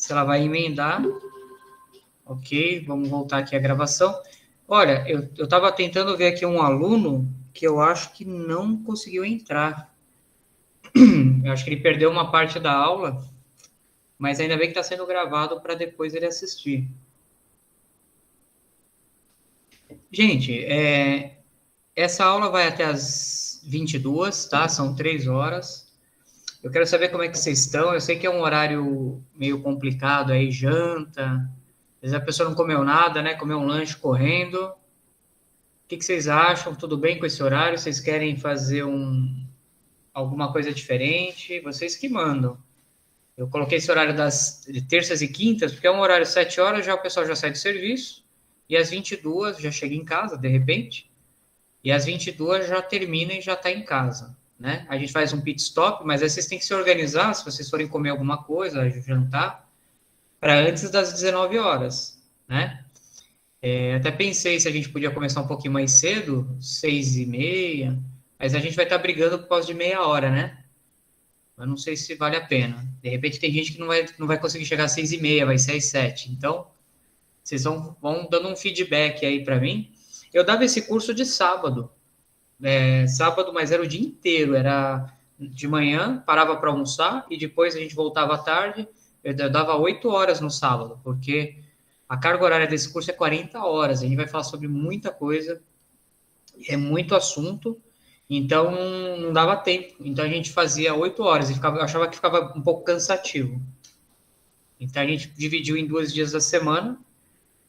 se ela vai emendar. Ok, vamos voltar aqui à gravação. Olha, eu estava tentando ver aqui um aluno que eu acho que não conseguiu entrar. Eu acho que ele perdeu uma parte da aula, mas ainda bem que está sendo gravado para depois ele assistir. Gente, essa aula vai até as 22, tá? São 3 horas. Eu quero saber como é que vocês estão. Eu sei que é um horário meio complicado aí, janta. Às vezes a pessoa não comeu nada, né? Comeu um lanche correndo. O que vocês acham? Tudo bem com esse horário? Vocês querem fazer alguma coisa diferente? Vocês que mandam. Eu coloquei esse horário de terças e quintas, porque é um horário 7 horas, já o pessoal já sai do serviço. E às 22 já chega em casa, de repente. E às 22 já termina e já está em casa, né? A gente faz um pit stop, mas aí vocês têm que se organizar, se vocês forem comer alguma coisa, jantar, para antes das 19 horas, né? Até pensei se a gente podia começar um pouquinho mais cedo, 6h30, mas a gente vai estar brigando por causa de meia hora, né? Eu não sei se vale a pena. De repente tem gente que não vai conseguir chegar às 6h30, vai ser às 7. Então, vocês vão dando um feedback aí para mim. Eu dava esse curso de sábado. Sábado, mas era o dia inteiro. Era de manhã, parava para almoçar e depois a gente voltava à tarde. Eu dava 8 horas no sábado, porque a carga horária desse curso é 40 horas. A gente vai falar sobre muita coisa, é muito assunto, então não dava tempo. Então a gente fazia 8 horas e eu achava que ficava um pouco cansativo. Então a gente dividiu em 2 dias da semana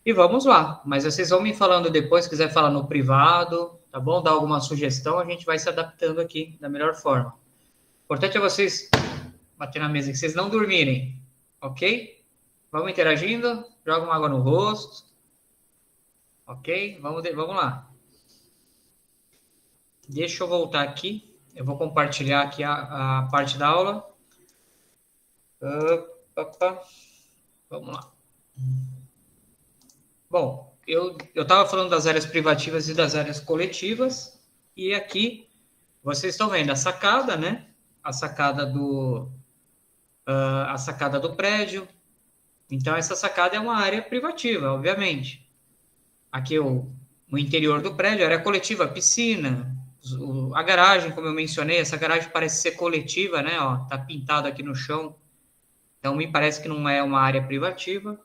e vamos lá. Mas vocês vão me falando depois, se quiser falar no privado, tá bom? Dar alguma sugestão, a gente vai se adaptando aqui da melhor forma. O importante é vocês bater na mesa, que vocês não dormirem, ok? Vamos interagindo, joga uma água no rosto, ok? Vamos lá. Deixa eu voltar aqui, eu vou compartilhar aqui a parte da aula. Opa. Vamos lá. Bom, eu estava falando das áreas privativas e das áreas coletivas, e aqui vocês estão vendo a sacada, né? A sacada do prédio. Então, essa sacada é uma área privativa, obviamente. Aqui o interior do prédio, a área coletiva, a piscina, a garagem, como eu mencionei, essa garagem parece ser coletiva, né? Ó, tá pintado aqui no chão. Então, me parece que não é uma área privativa.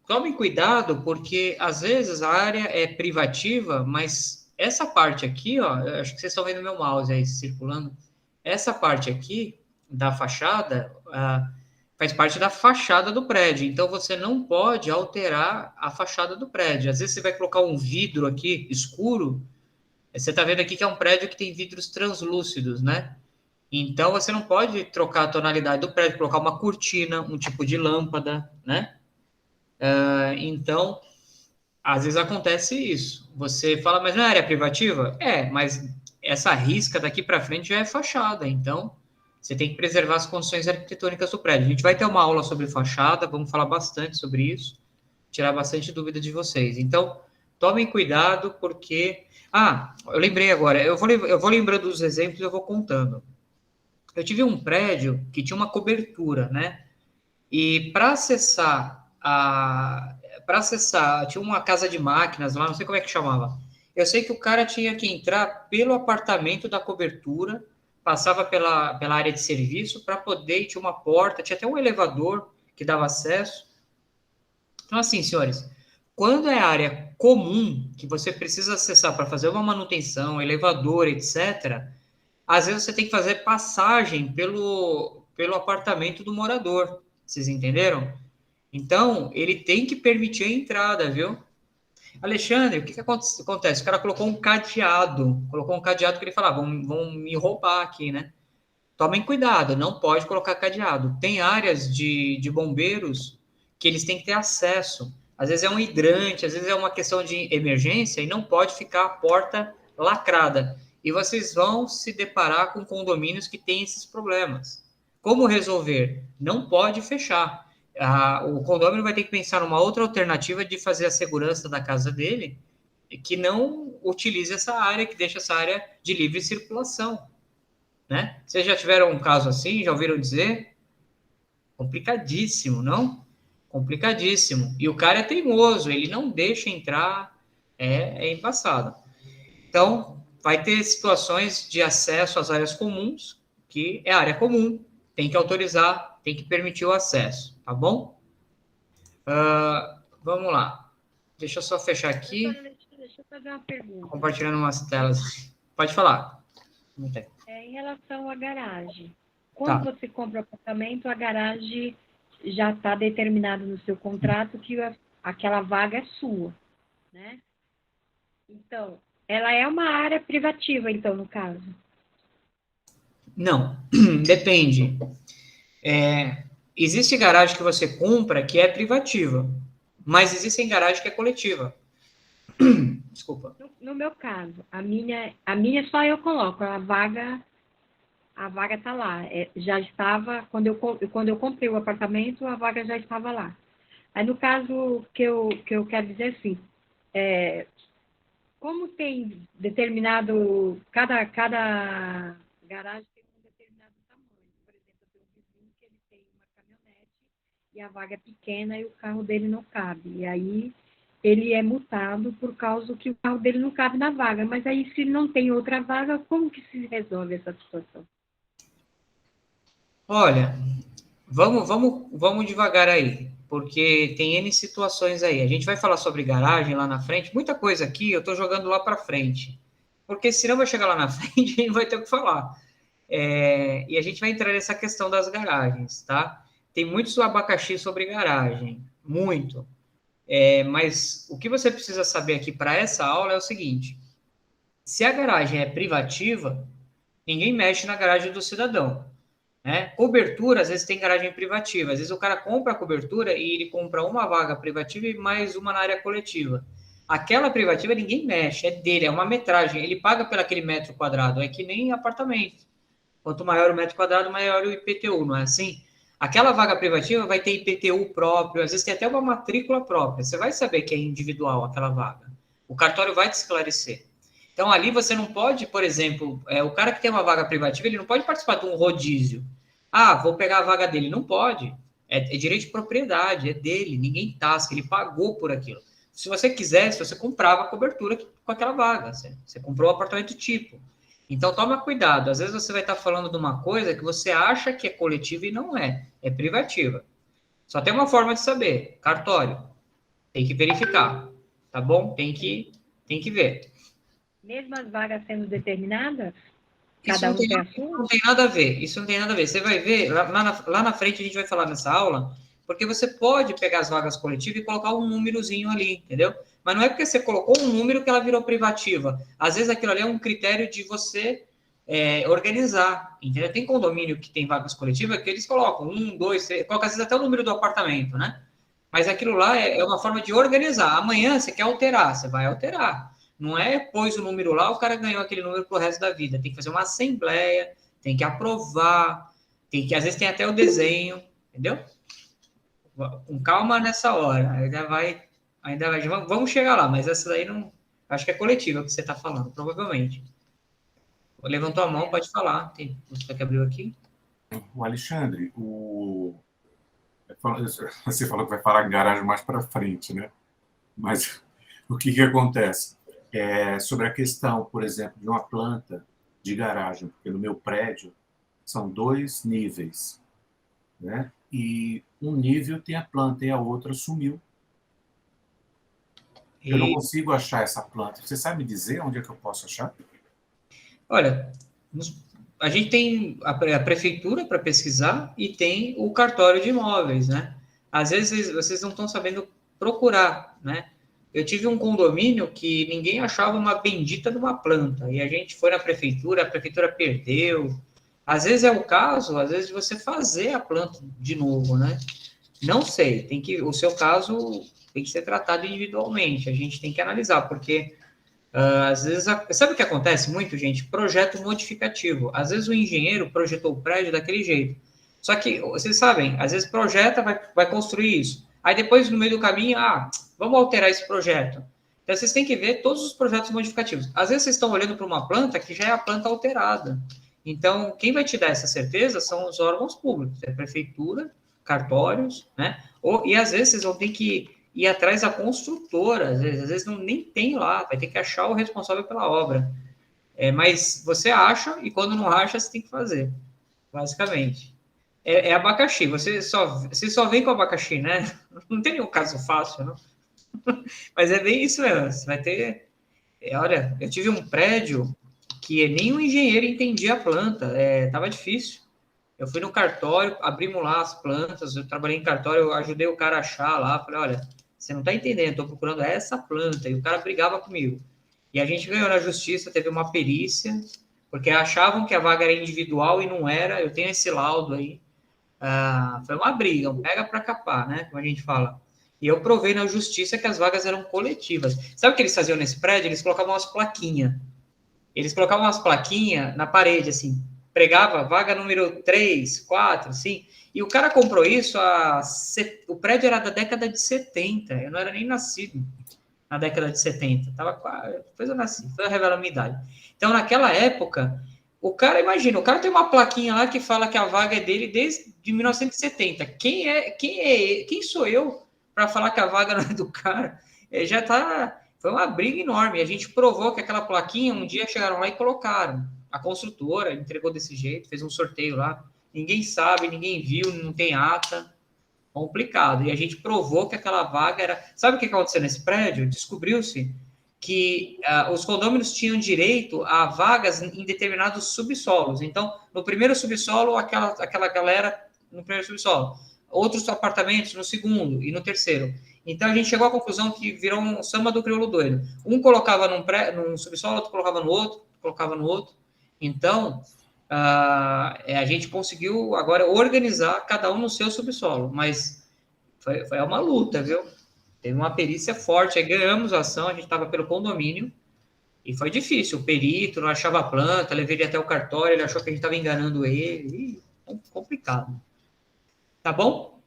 Tomem cuidado, porque às vezes a área é privativa, mas essa parte aqui, ó, acho que vocês estão vendo meu mouse aí circulando. Essa parte aqui da fachada faz parte da fachada do prédio, então você não pode alterar a fachada do prédio. Às vezes você vai colocar um vidro aqui escuro, você está vendo aqui que é um prédio que tem vidros translúcidos, né? Então você não pode trocar a tonalidade do prédio, colocar uma cortina, um tipo de lâmpada, né? Então, às vezes acontece isso. Você fala, mas não é área privativa? Mas essa risca daqui para frente já é fachada. Então, você tem que preservar as condições arquitetônicas do prédio. A gente vai ter uma aula sobre fachada, vamos falar bastante sobre isso, tirar bastante dúvida de vocês. Então, tomem cuidado, porque. Eu lembrei agora, eu vou lembrando dos exemplos e eu vou contando. Eu tive um prédio que tinha uma cobertura, né? E para acessar, tinha uma casa de máquinas lá, não sei como é que chamava. Eu sei que o cara tinha que entrar pelo apartamento da cobertura, passava pela área de serviço para poder, tinha uma porta, tinha até um elevador que dava acesso. Então, assim, senhores, quando é área comum, que você precisa acessar para fazer uma manutenção, elevador, etc., às vezes você tem que fazer passagem pelo apartamento do morador. Vocês entenderam? Então, ele tem que permitir a entrada, viu? Alexandre, o que acontece? O cara colocou um cadeado que ele falava, vão me roubar aqui, né? Tomem cuidado, não pode colocar cadeado. Tem áreas de bombeiros que eles têm que ter acesso. Às vezes é um hidrante, às vezes é uma questão de emergência e não pode ficar a porta lacrada. E vocês vão se deparar com condomínios que têm esses problemas. Como resolver? Não pode fechar. O condomínio vai ter que pensar numa outra alternativa de fazer a segurança da casa dele que não utilize essa área, que deixe essa área de livre circulação, né? Vocês já tiveram um caso assim? Já ouviram dizer? Complicadíssimo, não? Complicadíssimo. E o cara é teimoso, ele não deixa entrar, é embaçado. Então, vai ter situações de acesso às áreas comuns, que é área comum, tem que autorizar, tem que permitir o acesso, tá bom? Vamos lá. Deixa eu só fechar aqui. Deixa eu fazer uma pergunta. Compartilhando umas telas. Pode falar. Não tem. Em relação à garagem. Quando Tá. você compra o apartamento, a garagem já está determinado no seu contrato que aquela vaga é sua, né? Então, ela é uma área privativa, então, no caso. Não, depende. Existe garagem que você compra que é privativa, mas existe garagem que é coletiva. Desculpa. No meu caso, a minha só eu coloco, a vaga está lá. Já estava, quando eu comprei o apartamento, a vaga já estava lá. Aí, no caso, que eu quero dizer assim, como tem determinado, cada garagem tem um determinado tamanho. Por exemplo, eu tenho um vizinho que ele tem uma caminhonete e a vaga é pequena e o carro dele não cabe. E aí ele é multado por causa que o carro dele não cabe na vaga. Mas aí, se não tem outra vaga, como que se resolve essa situação? Olha, vamos devagar aí, porque tem N situações aí. A gente vai falar sobre garagem lá na frente, muita coisa aqui eu estou jogando lá para frente, porque senão vai chegar lá na frente e não vai ter o que falar. E a gente vai entrar nessa questão das garagens, tá? Tem muitos abacaxi sobre garagem, muito. Mas o que você precisa saber aqui para essa aula é o seguinte: se a garagem é privativa, ninguém mexe na garagem do cidadão. Né? Cobertura, às vezes tem garagem privativa. Às vezes o cara compra a cobertura e ele compra uma vaga privativa e mais uma na área coletiva. Aquela privativa ninguém mexe, é dele, é uma metragem. Ele paga pelo aquele metro quadrado, é que nem apartamento. Quanto maior o metro quadrado, maior o IPTU, não é assim? Aquela vaga privativa vai ter IPTU próprio, às vezes tem até uma matrícula própria. Você vai saber que é individual aquela vaga. O cartório vai te esclarecer. Então, ali você não pode, por exemplo, o cara que tem uma vaga privativa, ele não pode participar de um rodízio. Ah, vou pegar a vaga dele. Não pode. É direito de propriedade, é dele. Ninguém tasca, ele pagou por aquilo. Se você quisesse, você comprava a cobertura com aquela vaga. Você comprou o apartamento tipo. Então, toma cuidado. Às vezes você vai estar falando de uma coisa que você acha que é coletiva e não é. É privativa. Só tem uma forma de saber. Cartório. Tem que verificar. Tá bom? Tem que ver. Mesmo as vagas sendo determinadas, Isso cada não um tem, tem a sua? não tem nada a ver. Isso não tem nada a ver. Você vai ver, lá na frente a gente vai falar nessa aula, porque você pode pegar as vagas coletivas e colocar um númerozinho ali, entendeu? Mas não é porque você colocou um número que ela virou privativa. Às vezes aquilo ali é um critério de você organizar, entendeu? Tem condomínio que tem vagas coletivas que eles colocam 1, 2, 3, colocam às vezes até o número do apartamento, né? Mas aquilo lá é uma forma de organizar. Amanhã você quer alterar, você vai alterar. Não é pôs o número lá, o cara ganhou aquele número pro resto da vida. Tem que fazer uma assembleia, tem que aprovar, às vezes tem até o desenho, entendeu? Com calma nessa hora. Vamos chegar lá, mas essa daí não. Acho que é coletiva que você está falando, provavelmente. Levantou a mão, pode falar. Você que abriu aqui? O Alexandre, você falou que vai falar garagem mais para frente, né? Mas o que acontece? Sobre a questão, por exemplo, de uma planta de garagem, porque no meu prédio são 2 níveis, né? E um nível tem a planta e a outra sumiu. Eu não consigo achar essa planta. Você sabe me dizer onde é que eu posso achar? Olha, a gente tem a prefeitura para pesquisar e tem o cartório de imóveis, né? Às vezes vocês não estão sabendo procurar, né? Eu tive um condomínio que ninguém achava uma bendita de uma planta, e a gente foi na prefeitura, a prefeitura perdeu. Às vezes é o caso, às vezes, de você fazer a planta de novo, né? Não sei, o seu caso tem que ser tratado individualmente, a gente tem que analisar, porque às vezes, sabe o que acontece muito, gente? Projeto modificativo. Às vezes o engenheiro projetou o prédio daquele jeito. Só que, vocês sabem, às vezes projeta, vai construir isso. Aí depois, no meio do caminho, vamos alterar esse projeto. Então, vocês têm que ver todos os projetos modificativos. Às vezes, vocês estão olhando para uma planta que já é a planta alterada. Então, quem vai te dar essa certeza são os órgãos públicos, é a prefeitura cartórios, né? E às vezes vocês vão ter que ir atrás da construtora, às vezes não, nem tem lá, vai ter que achar o responsável pela obra. Mas você acha, e quando não acha, você tem que fazer, basicamente. É abacaxi, você só vem com abacaxi, né? Não tem nenhum caso fácil, não. Mas é bem isso mesmo, você vai ter... olha, eu tive um prédio que nem o engenheiro entendia a planta, tava difícil. Eu fui no cartório, abrimos lá as plantas, eu trabalhei em cartório, eu ajudei o cara a achar lá, falei, olha, você não está entendendo, estou procurando essa planta, e o cara brigava comigo. E a gente ganhou na justiça, teve uma perícia, porque achavam que a vaga era individual e não era, eu tenho esse laudo aí. Foi uma briga, um pega para capar, né, como a gente fala. E eu provei na justiça que as vagas eram coletivas. Sabe o que eles faziam nesse prédio? Eles colocavam umas plaquinhas. Eles colocavam umas plaquinhas na parede, assim, pregava vaga número 3, 4, assim, e o cara comprou isso, o prédio era da década de 70, eu não era nem nascido na década de 70, depois eu nasci, foi revela a minha idade. Então, naquela época, o cara, imagina, o cara tem uma plaquinha lá que fala que a vaga é dele desde 1970, quem sou eu para falar que a vaga não é do cara? Foi uma briga enorme, a gente provou que aquela plaquinha, um dia chegaram lá e colocaram, a construtora entregou desse jeito, fez um sorteio lá, ninguém sabe, ninguém viu, não tem ata, complicado. E a gente provou que aquela vaga era... Sabe o que aconteceu nesse prédio? Descobriu-se que os condôminos tinham direito a vagas em determinados subsolos. Então, no primeiro subsolo, aquela galera no primeiro subsolo. Outros apartamentos no segundo e no terceiro. Então, a gente chegou à conclusão que virou um samba do crioulo doido. Um colocava num subsolo, outro colocava no outro. Então, a gente conseguiu agora organizar cada um no seu subsolo, mas foi uma luta, viu? Teve uma perícia forte, aí ganhamos a ação, a gente estava pelo condomínio, e foi difícil, o perito não achava a planta, levei ele até o cartório, ele achou que a gente estava enganando ele, complicado. Tá bom?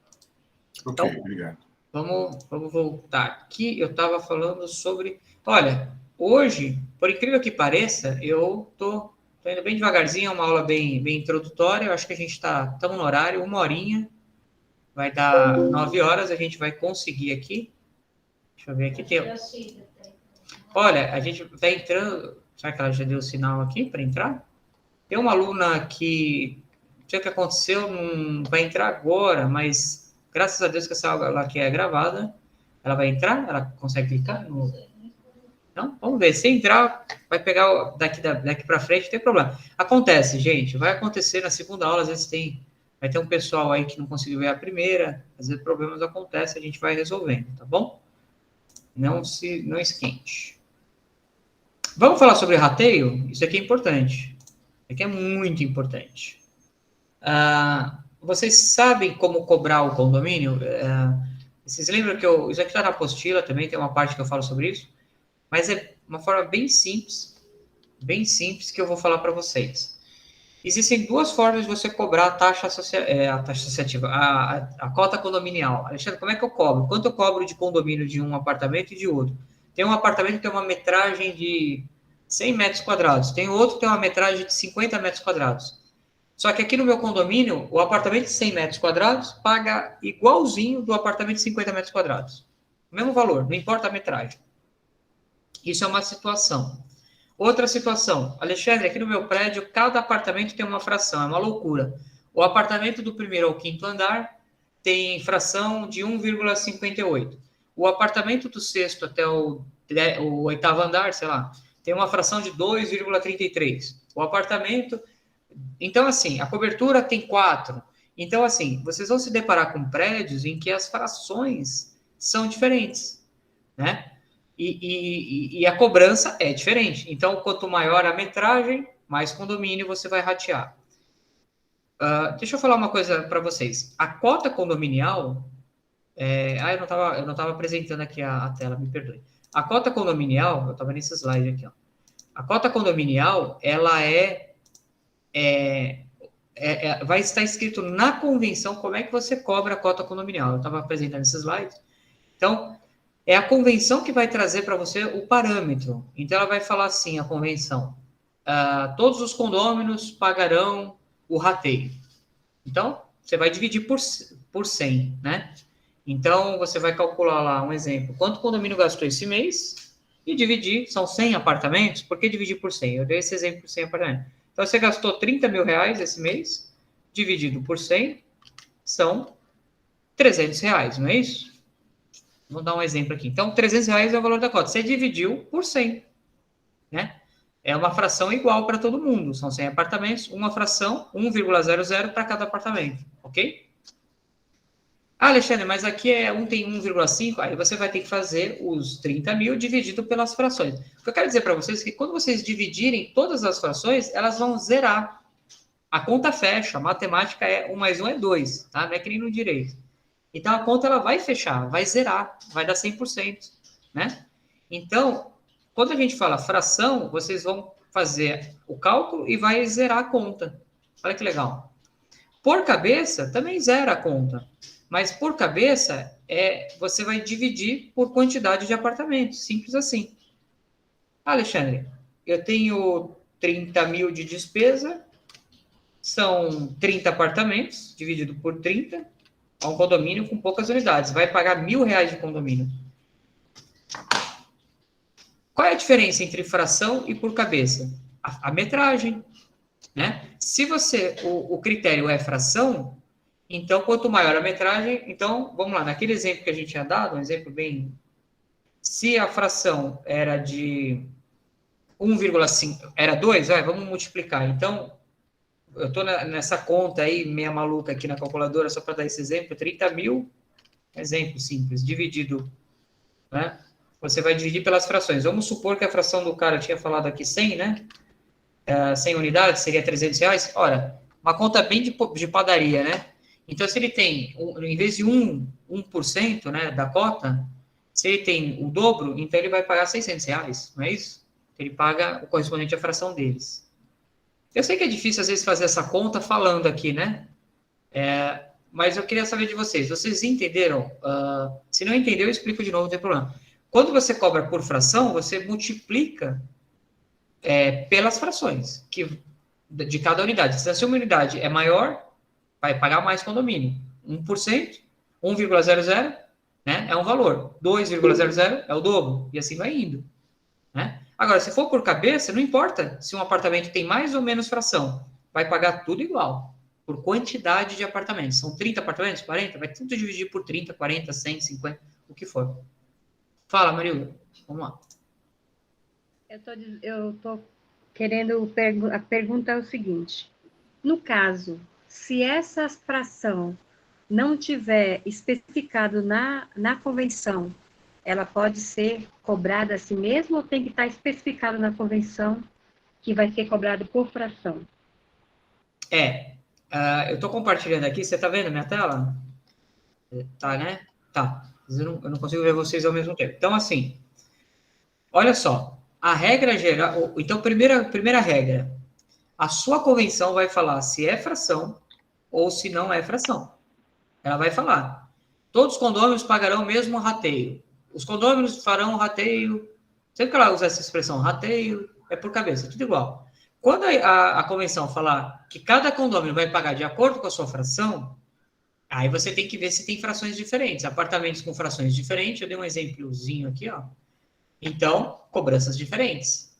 Ok, então, obrigado. Vamos voltar aqui, eu estava falando sobre... Olha, hoje, por incrível que pareça, eu tô indo bem devagarzinho, é uma aula bem introdutória, eu acho que a gente estamos no horário, 1 horinha, vai dar 9 horas, a gente vai conseguir aqui. Deixa eu ver aqui. Olha, a gente está entrando, será que ela já deu o sinal aqui para entrar? Tem uma aluna que, não sei o que aconteceu, não vai entrar agora, mas graças a Deus que essa aula aqui é gravada, ela vai entrar? Ela consegue clicar? Não? Vamos ver. Se entrar, vai pegar daqui para frente, não tem problema. Acontece, gente. Vai acontecer na segunda aula, às vezes vai ter um pessoal aí que não conseguiu ver a primeira, às vezes problemas acontecem, a gente vai resolvendo, tá bom? Não esquente. Vamos falar sobre rateio? Isso aqui é importante. Isso aqui é muito importante. Vocês sabem como cobrar o condomínio? Vocês lembram que isso aqui está na apostila também, tem uma parte que eu falo sobre isso? Mas é uma forma bem simples que eu vou falar para vocês. Existem 2 formas de você cobrar a taxa associativa, a cota condominial. Alexandre, como é que eu cobro? Quanto eu cobro de condomínio de um apartamento e de outro? Tem um apartamento que tem uma metragem de 100 metros quadrados, tem outro que tem uma metragem de 50 metros quadrados. Só que aqui no meu condomínio, o apartamento de 100 metros quadrados paga igualzinho do apartamento de 50 metros quadrados. O mesmo valor, não importa a metragem. Isso é uma situação. Outra situação, Alexandre, aqui no meu prédio, cada apartamento tem uma fração, é uma loucura. O apartamento do 1º ao 5º andar tem fração de 1,58. O apartamento do 6º até o 8º andar, sei lá, tem uma fração de 2,33. O apartamento... Então, assim, a cobertura tem 4. Então, assim, vocês vão se deparar com prédios em que as frações são diferentes, né? E a cobrança é diferente. Então, quanto maior a metragem, mais condomínio você vai ratear. Deixa eu falar uma coisa para vocês. A cota condominial... eu não estava apresentando aqui a tela, me perdoe. A cota condominial, eu estava nesse slide aqui, ó. A cota condominial, ela vai estar escrito na convenção como é que você cobra a cota condominial. Eu estava apresentando esse slide. Então... é a convenção que vai trazer para você o parâmetro. Então, ela vai falar assim, a convenção, todos os condôminos pagarão o rateio. Então, você vai dividir por 100, né? Então, você vai calcular lá um exemplo. Quanto o condomínio gastou esse mês e dividir, são 100 apartamentos, por que dividir por 100? Eu dei esse exemplo por 100 apartamentos. Então, você gastou 30 mil reais esse mês, dividido por 100, são 300 reais, não é isso? Vou dar um exemplo aqui. Então, 300 reais é o valor da cota. Você dividiu por 100, né? É uma fração igual para todo mundo. São 100 apartamentos, uma fração 1,00 para cada apartamento, ok? Ah, Alexandre, mas aqui tem 1,5, aí você vai ter que fazer os 30 mil dividido pelas frações. O que eu quero dizer para vocês é que quando vocês dividirem todas as frações, elas vão zerar. A conta fecha, a matemática é 1 mais 1 é 2, tá? Não é que nem no direito. Então, a conta ela vai fechar, vai zerar, vai dar 100%, né? Então, quando a gente fala fração, vocês vão fazer o cálculo e vai zerar a conta. Olha que legal. Por cabeça, também zera a conta. Mas por cabeça, você vai dividir por quantidade de apartamentos. Simples assim. Alexandre, eu tenho 30 mil de despesa, são 30 apartamentos, dividido por 30, é um condomínio com poucas unidades. Vai pagar R$1.000 de condomínio. Qual é a diferença entre fração e por cabeça? A metragem, né? Se o critério é fração, então quanto maior a metragem, então, vamos lá, naquele exemplo que a gente tinha dado, um exemplo bem... Se a fração era de 1,5, era 2, vamos multiplicar. Então, eu estou nessa conta aí, meia maluca aqui na calculadora, só para dar esse exemplo, 30 mil, exemplo simples, dividido, né? Você vai dividir pelas frações. Vamos supor que a fração do cara, eu tinha falado aqui 100, né? 100 unidades, seria 300 reais. Ora, uma conta bem de padaria, né? Então, se ele tem, em vez de 1%, né, da cota, se ele tem o dobro, então ele vai pagar 600 reais, não é isso? Ele paga o correspondente à fração deles. Eu sei que é difícil, às vezes, fazer essa conta falando aqui, né? Mas eu queria saber de vocês. Vocês entenderam? Se não entendeu, eu explico de novo, não tem problema. Quando você cobra por fração, você multiplica pelas frações de cada unidade. Se uma unidade é maior, vai pagar mais condomínio. 1%, 1,00, né, é um valor. 2,00 é o dobro. E assim vai indo, né? Agora, se for por cabeça, não importa se um apartamento tem mais ou menos fração. Vai pagar tudo igual, por quantidade de apartamentos. São 30 apartamentos, 40? Vai tudo dividir por 30, 40, 100, 50, o que for. Fala, Marília. Vamos lá. Eu tô querendo... A pergunta é o seguinte. No caso, se essa fração não tiver especificado na convenção, ela pode ser cobrada assim mesmo ou tem que estar especificado na convenção que vai ser cobrado por fração? Eu estou compartilhando aqui, você está vendo a minha tela? Tá, né? Tá. Eu não consigo ver vocês ao mesmo tempo. Então, assim, olha só, a regra geral... Então, primeira regra, a sua convenção vai falar se é fração ou se não é fração. Ela vai falar, todos os condôminos pagarão o mesmo rateio. Os condôminos farão rateio, sempre que ela usa essa expressão, rateio, é por cabeça, tudo igual. Quando a convenção falar que cada condômino vai pagar de acordo com a sua fração, aí você tem que ver se tem frações diferentes. Apartamentos com frações diferentes, eu dei um exemplozinho aqui, ó. Então, cobranças diferentes.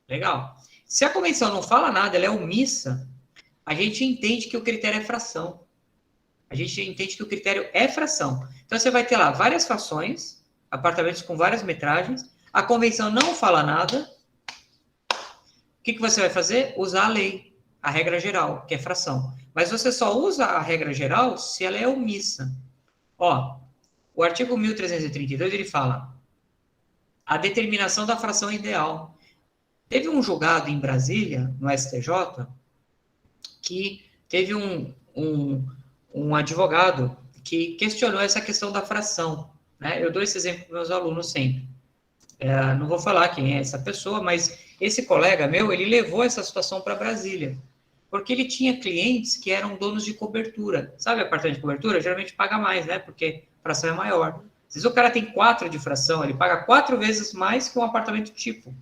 Legal. Se a convenção não fala nada, ela é omissa, a gente entende que o critério é fração. A gente entende que o critério é fração. Então, você vai ter lá várias frações, apartamentos com várias metragens, a convenção não fala nada. O que você vai fazer? Usar a lei, a regra geral, que é fração. Mas você só usa a regra geral se ela é omissa. Ó, o artigo 1332, ele fala a determinação da fração ideal. Teve um julgado em Brasília, no STJ, que teve um advogado que questionou essa questão da fração, né? Eu dou esse exemplo para meus alunos sempre. Não vou falar quem é essa pessoa, mas esse colega meu, ele levou essa situação para Brasília, porque ele tinha clientes que eram donos de cobertura. Sabe apartamento de cobertura? Geralmente paga mais, né? Porque a fração é maior. Às vezes o cara tem 4 de fração, ele paga 4 vezes mais que um apartamento tipo.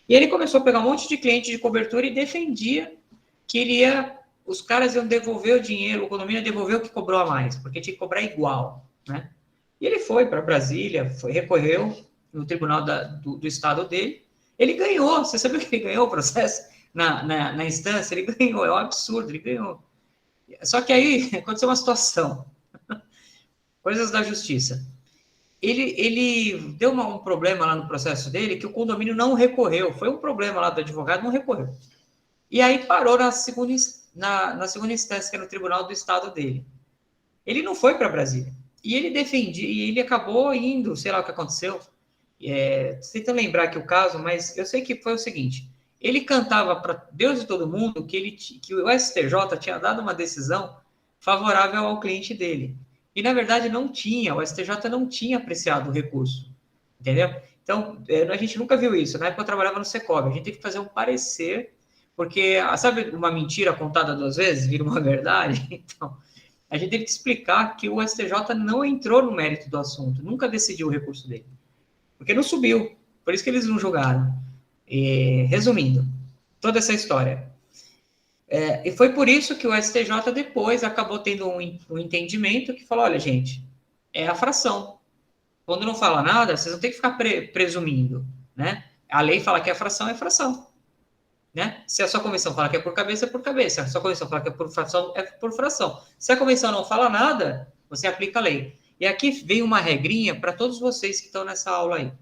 E ele começou a pegar um monte de cliente de cobertura e defendia que ele ia os caras iam devolver o dinheiro, o condomínio ia devolver o que cobrou a mais, porque tinha que cobrar igual, né? E ele foi para Brasília, recorreu no tribunal do estado dele, ele ganhou. Você sabia que ele ganhou o processo na instância? Ele ganhou, é um absurdo, ele ganhou. Só que aí aconteceu uma situação, coisas da justiça. Ele deu um problema lá no processo dele que o condomínio não recorreu. Foi um problema lá do advogado, não recorreu. E aí parou na segunda instância, que é no tribunal do estado dele. Ele não foi para Brasília. E ele defendia, e ele acabou indo, sei lá o que aconteceu. Tentando lembrar aqui o caso, mas eu sei que foi o seguinte: ele cantava para Deus e todo mundo que o STJ tinha dado uma decisão favorável ao cliente dele. E, na verdade, não tinha. O STJ não tinha apreciado o recurso. Entendeu? Então, a gente nunca viu isso. Na época eu trabalhava no Secovi. A gente teve que fazer um parecer, porque, sabe, uma mentira contada 2 vezes vira uma verdade? Então, a gente teve que explicar que o STJ não entrou no mérito do assunto, nunca decidiu o recurso dele. Porque não subiu. Por isso que eles não julgaram. Resumindo, toda essa história. E foi por isso que o STJ depois acabou tendo um entendimento que falou: olha, gente, é a fração. Quando não fala nada, vocês não tem que ficar presumindo, né? A lei fala que a fração é fração, né? Se a sua convenção fala que é por cabeça, é por cabeça. Se a sua convenção fala que é por fração. Se a convenção não fala nada, você aplica a lei. E aqui vem uma regrinha para todos vocês que estão nessa aula aí.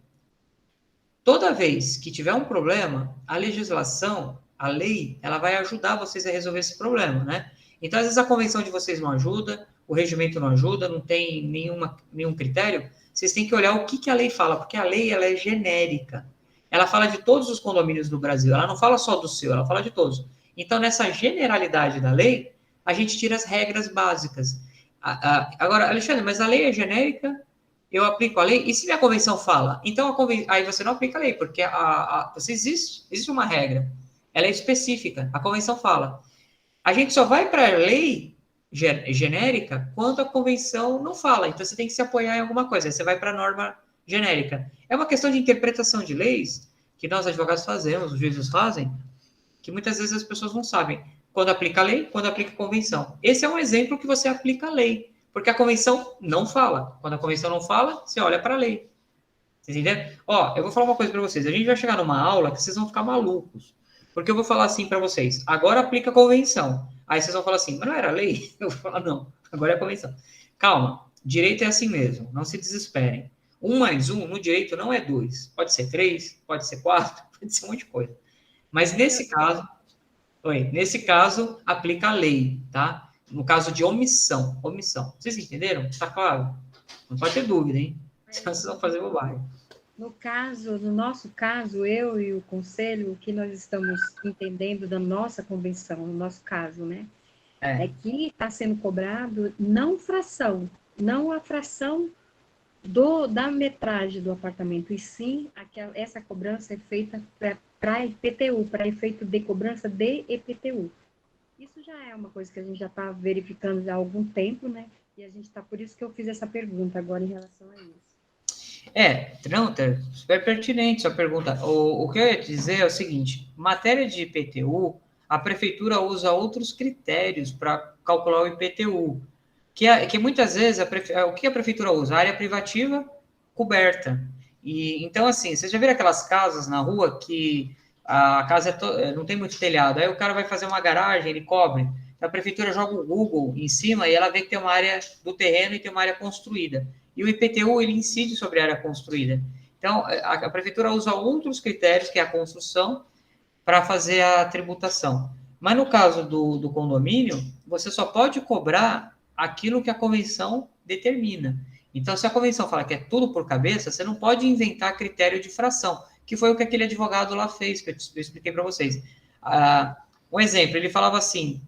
Toda vez que tiver um problema, a legislação, a lei, ela vai ajudar vocês a resolver esse problema, né? Então, às vezes, a convenção de vocês não ajuda, o regimento não ajuda, não tem nenhum critério. Vocês têm que olhar o que a lei fala, porque a lei, ela é genérica. Ela fala de todos os condomínios do Brasil, ela não fala só do seu, ela fala de todos. Então, nessa generalidade da lei, a gente tira as regras básicas. Agora, Alexandre, mas a lei é genérica, eu aplico a lei, e se minha convenção fala? Então, aí você não aplica a lei, porque existe uma regra, ela é específica, a convenção fala. A gente só vai para a lei genérica quando a convenção não fala, então você tem que se apoiar em alguma coisa, aí você vai para a norma genérica. É uma questão de interpretação de leis, que nós advogados fazemos, os juízes fazem, que muitas vezes as pessoas não sabem quando aplica a lei, quando aplica a convenção. Esse é um exemplo que você aplica a lei, porque a convenção não fala. Quando a convenção não fala, você olha para a lei. Vocês entenderam? Eu vou falar uma coisa para vocês. A gente vai chegar numa aula que vocês vão ficar malucos. Porque eu vou falar assim para vocês: agora aplica a convenção. Aí vocês vão falar assim: mas não era lei? Eu vou falar: não, agora é a convenção. Calma, direito é assim mesmo, não se desesperem. 1 mais 1 no direito não é 2. Pode ser 3, pode ser 4, pode ser um monte de coisa. Mas nesse caso, aplica a lei, tá? No caso de omissão. Vocês entenderam? Tá claro? Não pode ter dúvida, hein? Senão vocês vão fazer bobagem. No nosso caso, eu e o conselho, o que nós estamos entendendo da nossa convenção, no nosso caso, né? É que está sendo cobrado não a fração da metragem do apartamento, e sim essa cobrança é feita para IPTU, para efeito de cobrança de IPTU. Isso já é uma coisa que a gente já está verificando já há algum tempo, né? E a gente está, por isso que eu fiz essa pergunta agora em relação a isso. Não, super pertinente sua pergunta. O que eu ia dizer é o seguinte: matéria de IPTU, a prefeitura usa outros critérios para calcular o IPTU, que muitas vezes o que a prefeitura usa? A área privativa coberta. E então, assim, vocês já viram aquelas casas na rua que a casa não tem muito telhado, aí o cara vai fazer uma garagem, ele cobre. A prefeitura joga o Google em cima e ela vê que tem uma área do terreno e tem uma área construída. E o IPTU, ele incide sobre a área construída. Então, a prefeitura usa outros critérios, que é a construção, para fazer a tributação. Mas no caso do condomínio, você só pode cobrar aquilo que a convenção determina. Então, se a convenção fala que é tudo por cabeça, você não pode inventar critério de fração, que foi o que aquele advogado lá fez, que eu expliquei para vocês. Um exemplo, ele falava assim,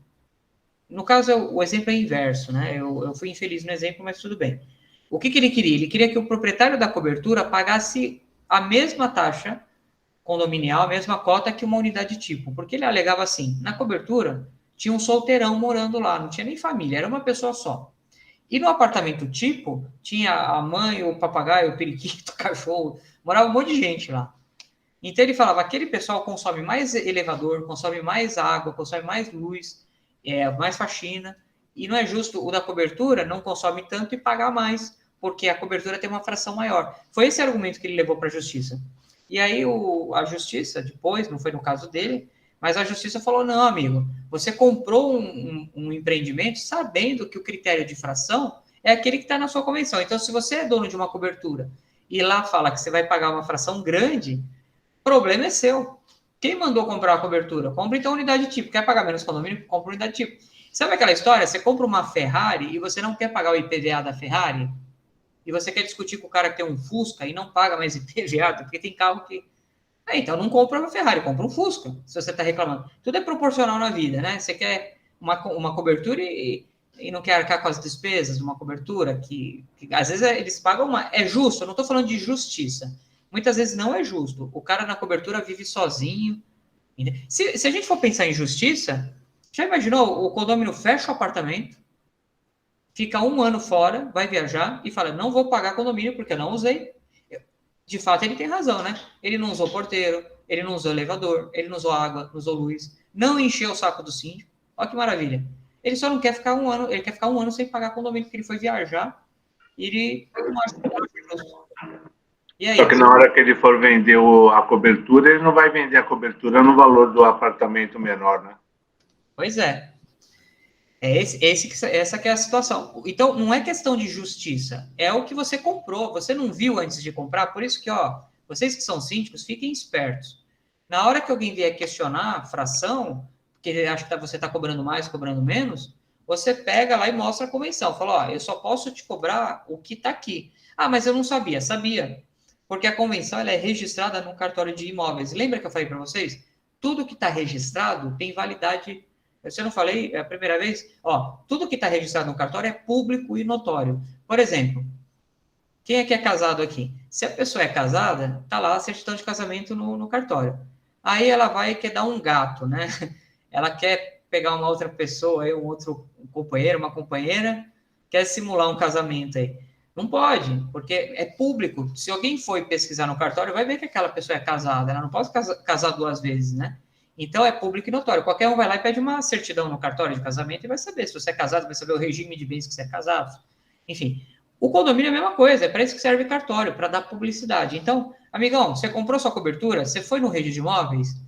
no caso, o exemplo é inverso, né? Eu fui infeliz no exemplo, mas tudo bem. O que ele queria? Ele queria que o proprietário da cobertura pagasse a mesma taxa condominial, a mesma cota que uma unidade tipo, porque ele alegava assim, na cobertura tinha um solteirão morando lá, não tinha nem família, era uma pessoa só. E no apartamento tipo, tinha a mãe, o papagaio, o periquito, o cachorro, morava um monte de gente lá. Então ele falava, aquele pessoal consome mais elevador, consome mais água, consome mais luz, é mais faxina, e não é justo o da cobertura não consome tanto e pagar mais, porque a cobertura tem uma fração maior. Foi esse argumento que ele levou para a justiça. E aí a justiça, depois, não foi no caso dele, mas a justiça falou, não, amigo, você comprou um empreendimento sabendo que o critério de fração é aquele que está na sua convenção. Então, se você é dono de uma cobertura e lá fala que você vai pagar uma fração grande, o problema é seu. Quem mandou comprar a cobertura? Compra então a unidade tipo. Quer pagar menos condomínio? Compra a unidade tipo. Sabe aquela história? Você compra uma Ferrari e você não quer pagar o IPVA da Ferrari? E você quer discutir com o cara que tem um Fusca e não paga mais IPVA, porque tem carro que... então não compra uma Ferrari, compra um Fusca, se você está reclamando. Tudo é proporcional na vida, né? Você quer uma cobertura e não quer arcar com as despesas de uma cobertura, que às vezes eles pagam uma... É justo, eu não estou falando de justiça. Muitas vezes não é justo. O cara na cobertura vive sozinho. Se a gente for pensar em justiça, já imaginou? O condomínio fecha o apartamento, fica 1 ano fora, vai viajar e fala, não vou pagar condomínio porque eu não usei. De fato, ele tem razão, né? Ele não usou porteiro, ele não usou elevador, ele não usou água, não usou luz, não encheu o saco do síndico. Olha que maravilha. Ele só não quer ficar 1 ano, ele quer ficar 1 ano sem pagar condomínio, porque ele foi viajar e ele não acha que é justo. E aí? Só que na hora que ele for vender a cobertura, ele não vai vender a cobertura no valor do apartamento menor, né? Pois é. Essa que é a situação. Então, não é questão de justiça, é o que você comprou. Você não viu antes de comprar, por isso que, vocês que são síndicos, fiquem espertos. Na hora que alguém vier questionar a fração, porque acha que você está cobrando mais, cobrando menos, você pega lá e mostra a convenção. Fala, eu só posso te cobrar o que está aqui. Ah, mas eu não sabia. Sabia. Porque a convenção ela é registrada no cartório de imóveis. Lembra que eu falei para vocês? Tudo que está registrado tem validade. Se eu não falei a primeira vez, tudo que está registrado no cartório é público e notório. Por exemplo, quem é que é casado aqui? Se a pessoa é casada, está lá a certidão de casamento no cartório. Aí ela vai e quer dar um gato, né? Ela quer pegar uma outra pessoa, um outro companheiro, uma companheira, quer simular um casamento aí. Não pode, porque é público. Se alguém for pesquisar no cartório, vai ver que aquela pessoa é casada. Ela não pode casar 2 vezes, né? Então, é público e notório. Qualquer um vai lá e pede uma certidão no cartório de casamento e vai saber se você é casado, vai saber o regime de bens que você é casado. Enfim, o condomínio é a mesma coisa, é para isso que serve cartório, para dar publicidade. Então, amigão, você comprou sua cobertura, você foi no Rede de Imóveis,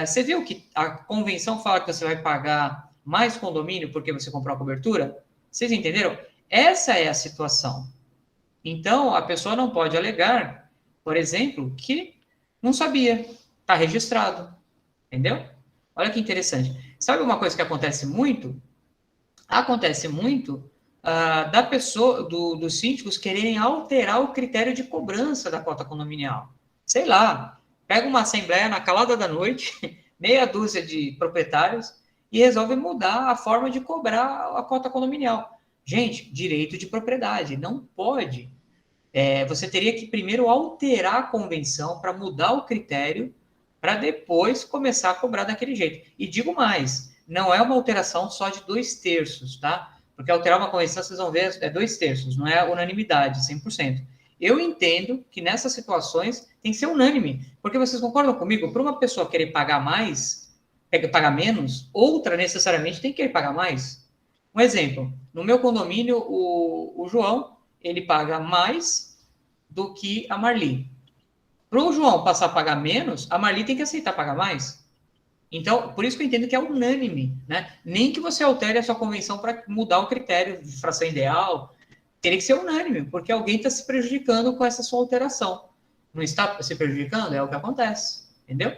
você viu que a convenção fala que você vai pagar mais condomínio porque você comprou a cobertura? Vocês entenderam? Essa é a situação. Então, a pessoa não pode alegar, por exemplo, que não sabia. Está registrado, entendeu? Olha que interessante. Sabe uma coisa que acontece muito? Acontece muito da pessoa, dos síndicos quererem alterar o critério de cobrança da cota condominial. Sei lá, pega uma assembleia na calada da noite, meia dúzia de proprietários, e resolve mudar a forma de cobrar a cota condominial. Gente, direito de propriedade, não pode. Você teria que primeiro alterar a convenção para mudar o critério para depois começar a cobrar daquele jeito. E digo mais, não é uma alteração só de 2/3, tá? Porque alterar uma convenção, vocês vão ver, é 2/3, não é unanimidade, 100%. Eu entendo que nessas situações tem que ser unânime, porque vocês concordam comigo? Para uma pessoa querer pagar mais, pagar menos, outra necessariamente tem que querer pagar mais. Um exemplo, no meu condomínio, o João, ele paga mais do que a Marli. Para o João passar a pagar menos, a Marli tem que aceitar pagar mais. Então, por isso que eu entendo que é unânime, né? Nem que você altere a sua convenção para mudar o critério de fração ideal, teria que ser unânime, porque alguém está se prejudicando com essa sua alteração. Não está se prejudicando? É o que acontece, entendeu?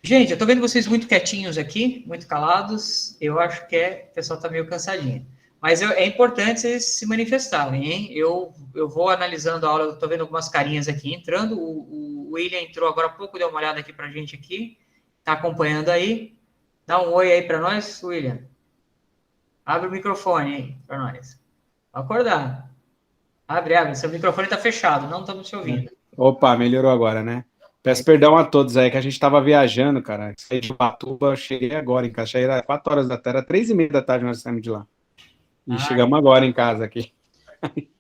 Gente, eu estou vendo vocês muito quietinhos aqui, muito calados. Eu acho que o pessoal está meio cansadinho. Mas é importante vocês se manifestarem, hein? Eu vou analisando a aula, eu estou vendo algumas carinhas aqui entrando. O William entrou agora há pouco, deu uma olhada aqui para a gente aqui. Está acompanhando aí. Dá um oi aí para nós, William. Abre o microfone aí para nós. Vai acordar. Abre. Seu microfone está fechado, não estamos te ouvindo. Opa, melhorou agora, né? Peço perdão a todos aí, que a gente estava viajando, cara. Saí de Ubatuba, cheguei agora em casa. Era 4 horas da tarde, 3h30 da tarde nós saímos de lá. E chegamos agora em casa aqui.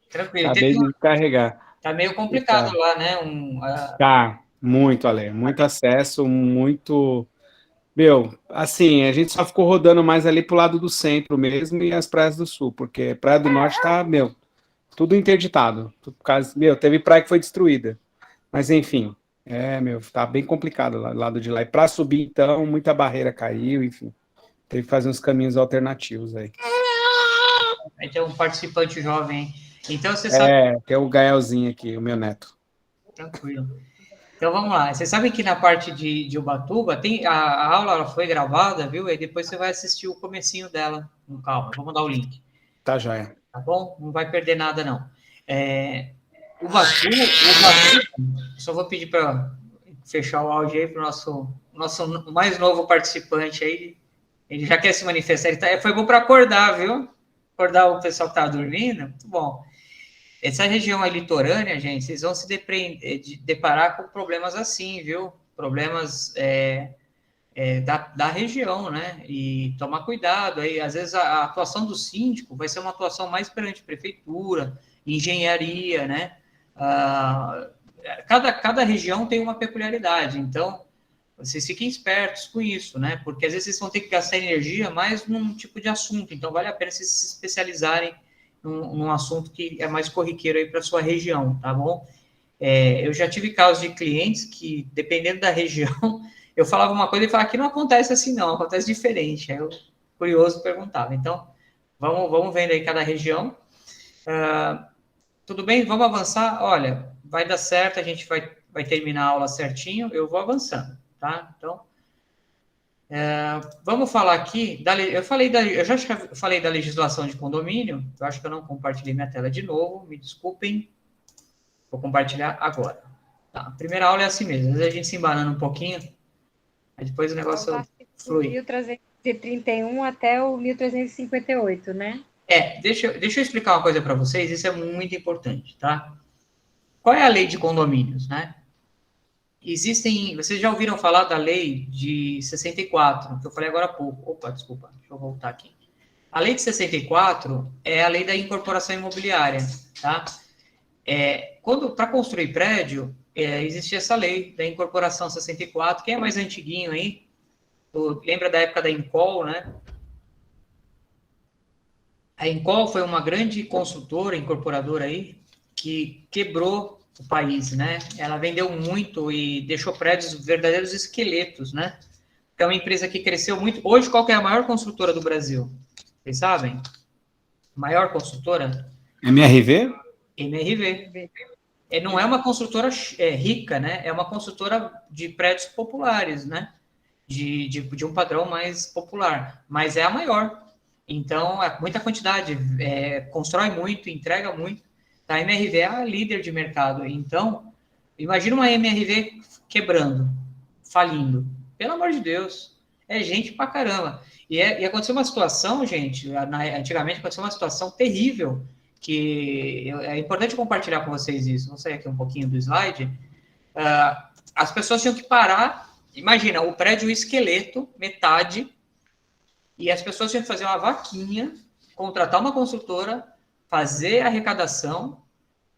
Tranquilo. Acabei de carregar. Tá meio complicado lá, né? Tá, muito, Ale. Muito acesso, muito Meu, assim, a gente só ficou rodando mais ali pro lado do centro mesmo e as praias do sul, porque Praia do Norte tá, meu, tudo interditado. Por causa, meu, teve praia que foi destruída. Mas enfim, meu, tá bem complicado lá, lado de lá. E para subir, então, muita barreira caiu, enfim. Teve que fazer uns caminhos alternativos aí. Vai ter um participante jovem, hein? Então, você sabe... Tem o Gaelzinho aqui, o meu neto. Tranquilo. Então, vamos lá. Você sabe que na parte de Ubatuba, tem, a aula ela foi gravada, viu? E depois você vai assistir o comecinho dela com calma. Vou mandar o link. Tá, joia. Tá bom? Não vai perder nada, não. Ubatuba, só vou pedir para fechar o áudio aí para o nosso mais novo participante aí. Ele já quer se manifestar. Foi bom para acordar, viu? Acordar o pessoal que estava dormindo. Muito bom. Essa região aí litorânea, gente, vocês vão se deparar com problemas assim, viu? Problemas da região, né? E tomar cuidado. Aí, às vezes, a atuação do síndico vai ser uma atuação mais perante prefeitura, engenharia, né? Cada região tem uma peculiaridade, então vocês fiquem espertos com isso, né? Porque às vezes vocês vão ter que gastar energia mais num tipo de assunto, então vale a pena vocês se especializarem num assunto que é mais corriqueiro aí para sua região, tá bom? Eu já tive casos de clientes que, dependendo da região, eu falava uma coisa e falava que não acontece assim, não, acontece diferente. Aí eu, curioso, perguntava. Então, vamos vendo aí cada região. Tudo bem? Vamos avançar? Olha, vai dar certo, a gente vai terminar a aula certinho, eu vou avançando, tá? Então, vamos falar aqui, eu já falei da legislação de condomínio, eu acho que eu não compartilhei minha tela de novo, me desculpem, vou compartilhar agora. Tá, a primeira aula é assim mesmo, às vezes a gente se embanando um pouquinho, aí depois o negócio flui. 1331 até o 1358, né? Deixa eu explicar uma coisa para vocês, isso é muito importante, tá? Qual é a lei de condomínios, né? Vocês já ouviram falar da lei de 64, que eu falei agora há pouco. Opa, desculpa, deixa eu voltar aqui. A lei de 64 é a lei da incorporação imobiliária, tá? Para construir prédio, existia essa lei da incorporação 64. Quem é mais antiguinho aí? Lembra da época da Incol, né? A Incol foi uma grande construtora, incorporadora aí, que quebrou o país, né? Ela vendeu muito e deixou prédios verdadeiros esqueletos, né? É uma empresa que cresceu muito. Hoje, qual que é a maior construtora do Brasil? Vocês sabem? Maior construtora? MRV? MRV. Não é uma construtora rica, né? É uma construtora de prédios populares, né? De um padrão mais popular. Mas é a maior. Então, é muita quantidade. Constrói muito, entrega muito. A MRV é a líder de mercado. Então, imagina uma MRV quebrando, falindo. Pelo amor de Deus. É gente pra caramba. E aconteceu uma situação, gente, antigamente aconteceu uma situação terrível, que é importante compartilhar com vocês isso. Vou sair aqui um pouquinho do slide. As pessoas tinham que parar. Imagina, o prédio esqueleto, metade, e as pessoas tinham que fazer uma vaquinha, contratar uma construtora, fazer a arrecadação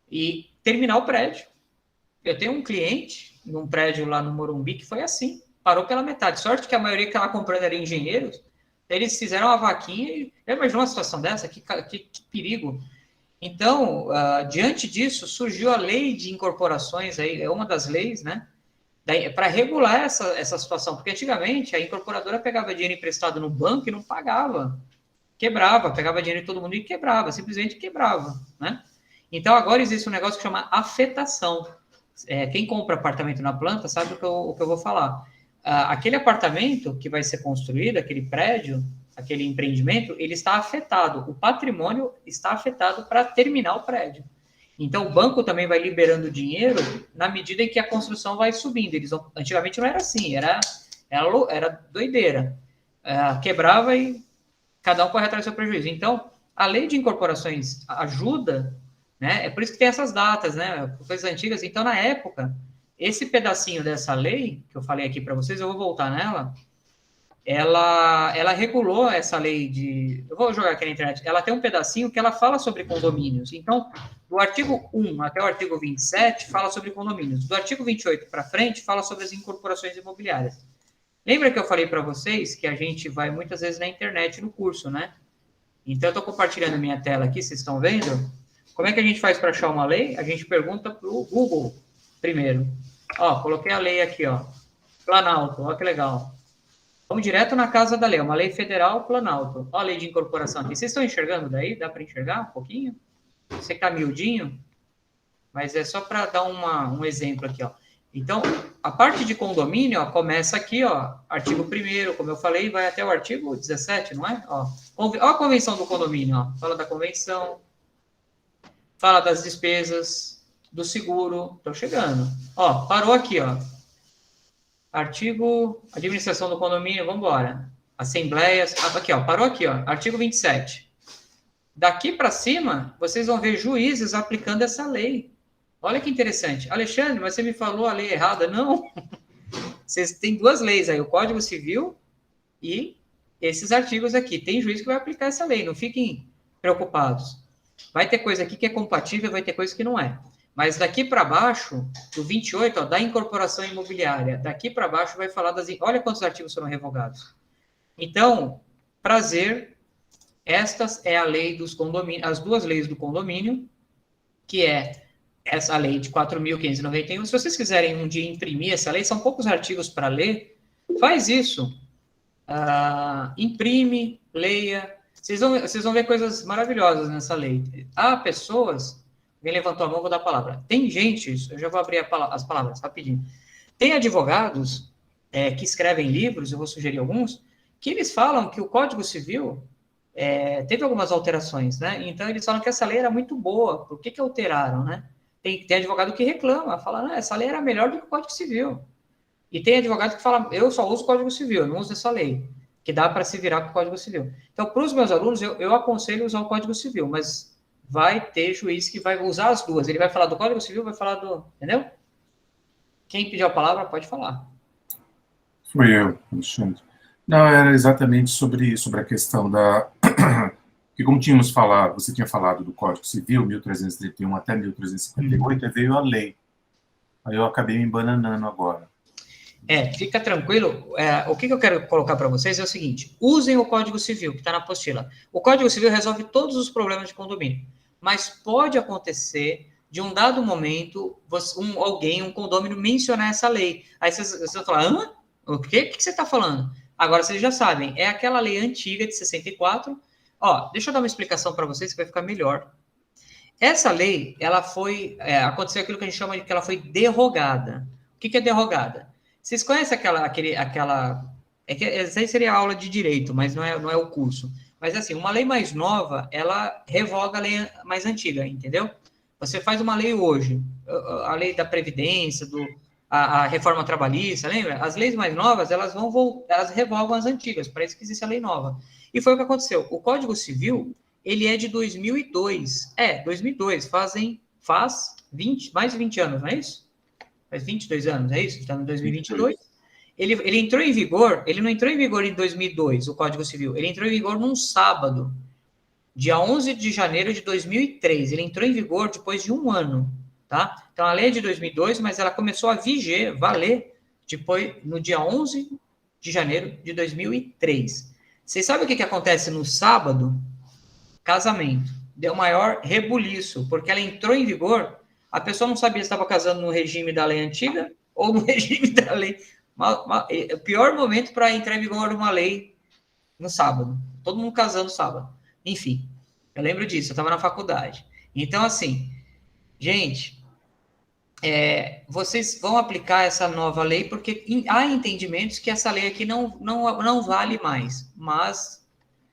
e terminar o prédio. Eu tenho um cliente num prédio lá no Morumbi que foi assim, parou pela metade. Sorte que a maioria que estava comprando era engenheiros, eles fizeram uma vaquinha e já imaginou uma situação dessa? Que perigo. Então, diante disso, surgiu a lei de incorporações, aí, é uma das leis, né? Para regular essa situação, porque antigamente a incorporadora pegava dinheiro emprestado no banco e não pagava. Quebrava, pegava dinheiro de todo mundo e quebrava, simplesmente quebrava, né? Então, agora existe um negócio que chama afetação. Quem compra apartamento na planta sabe o que eu vou falar. Aquele apartamento que vai ser construído, aquele prédio, aquele empreendimento, ele está afetado. O patrimônio está afetado para terminar o prédio. Então, o banco também vai liberando dinheiro na medida em que a construção vai subindo. Antigamente não era assim, era doideira. Quebrava e cada um corre atrás do seu prejuízo. Então, a lei de incorporações ajuda, né? É por isso que tem essas datas, né? Coisas antigas. Então, na época, esse pedacinho dessa lei, que eu falei aqui para vocês, eu vou voltar nela, ela regulou essa lei de... Eu vou jogar aqui na internet. Ela tem um pedacinho que ela fala sobre condomínios. Então, do artigo 1 até o artigo 27 fala sobre condomínios. Do artigo 28 para frente fala sobre as incorporações imobiliárias. Lembra que eu falei para vocês que a gente vai muitas vezes na internet no curso, né? Então, eu estou compartilhando minha tela aqui, vocês estão vendo? Como é que a gente faz para achar uma lei? A gente pergunta para o Google primeiro. Ó, coloquei a lei aqui, ó. Planalto, ó que legal. Vamos direto na casa da lei, uma lei federal, Planalto. Ó a lei de incorporação aqui. Vocês estão enxergando daí? Dá para enxergar um pouquinho? Você está miudinho? Mas é só para dar um exemplo aqui, ó. Então, a parte de condomínio, ó, começa aqui, ó, artigo 1º, como eu falei, vai até o artigo 17, não é? Ó a convenção do condomínio, ó. Fala da convenção, fala das despesas, do seguro, estou chegando. Ó, parou aqui, ó. Artigo, administração do condomínio, vamos embora. Assembleias, aqui, ó, parou aqui, ó, artigo 27. Daqui para cima, vocês vão ver juízes aplicando essa lei. Olha que interessante. Alexandre, mas você me falou a lei errada. Não. Vocês têm duas leis aí, o Código Civil e esses artigos aqui. Tem juiz que vai aplicar essa lei, não fiquem preocupados. Vai ter coisa aqui que é compatível, vai ter coisa que não é. Mas daqui para baixo, do 28, ó, da incorporação imobiliária, daqui para baixo vai falar das... Olha quantos artigos foram revogados. Então, prazer, estas é a lei dos condomínios, as duas leis do condomínio, que é essa lei de 4.591. Se vocês quiserem um dia imprimir essa lei, são poucos artigos para ler, faz isso. Imprime, leia. Vocês vão ver coisas maravilhosas nessa lei. Há pessoas... Alguém levantou a mão, vou dar a palavra. Tem gente, eu já vou abrir as palavras rapidinho. Tem advogados que escrevem livros, eu vou sugerir alguns, que eles falam que o Código Civil teve algumas alterações, né? Então, eles falam que essa lei era muito boa. Por que alteraram, né? Tem advogado que reclama, fala, não, essa lei era melhor do que o Código Civil. E tem advogado que fala, eu só uso o Código Civil, eu não uso essa lei, que dá para se virar com o Código Civil. Então, para os meus alunos, eu aconselho usar o Código Civil, mas vai ter juiz que vai usar as duas. Ele vai falar do Código Civil, vai falar do... Entendeu? Quem pediu a palavra pode falar. Foi eu, Alexandre. Não, era exatamente sobre a questão da... que como tínhamos falado, você tinha falado do Código Civil, 1331 até 1358, aí veio a lei. Aí eu acabei me embananando agora. Fica tranquilo. O que eu quero colocar para vocês é o seguinte: usem o Código Civil, que está na apostila. O Código Civil resolve todos os problemas de condomínio, mas pode acontecer de um dado momento um condômino mencionar essa lei. Aí vocês vão falar, hã? O quê? O que você está falando? Agora vocês já sabem, é aquela lei antiga de 64. Ó, deixa eu dar uma explicação para vocês que vai ficar melhor. Essa lei, ela foi... aconteceu aquilo que a gente chama de que ela foi derrogada. O que é derrogada? Vocês conhecem essa aí seria a aula de direito, mas não é o curso. Mas, assim, uma lei mais nova, ela revoga a lei mais antiga, entendeu? Você faz uma lei hoje, a lei da Previdência, a reforma trabalhista, lembra? As leis mais novas, elas revogam as antigas, parece que existe a lei nova. E foi o que aconteceu. O Código Civil, ele é de 2002. 2002, faz mais de 20 anos, não é isso? Faz 22 anos, é isso? Está em 2022. Ele entrou em vigor, ele não entrou em vigor em 2002, o Código Civil. Ele entrou em vigor num sábado, dia 11 de janeiro de 2003. Ele entrou em vigor depois de um ano, tá? Então, a lei é de 2002, mas ela começou a valer, depois, no dia 11 de janeiro de 2003. Vocês sabem o que acontece no sábado? Casamento. Deu maior rebuliço, porque ela entrou em vigor... A pessoa não sabia se estava casando no regime da lei antiga ou no regime da lei... O pior momento para entrar em vigor uma lei no sábado. Todo mundo casando sábado. Enfim, eu lembro disso, eu estava na faculdade. Então, assim, gente, vocês vão aplicar essa nova lei porque há entendimentos que essa lei aqui não vale mais, mas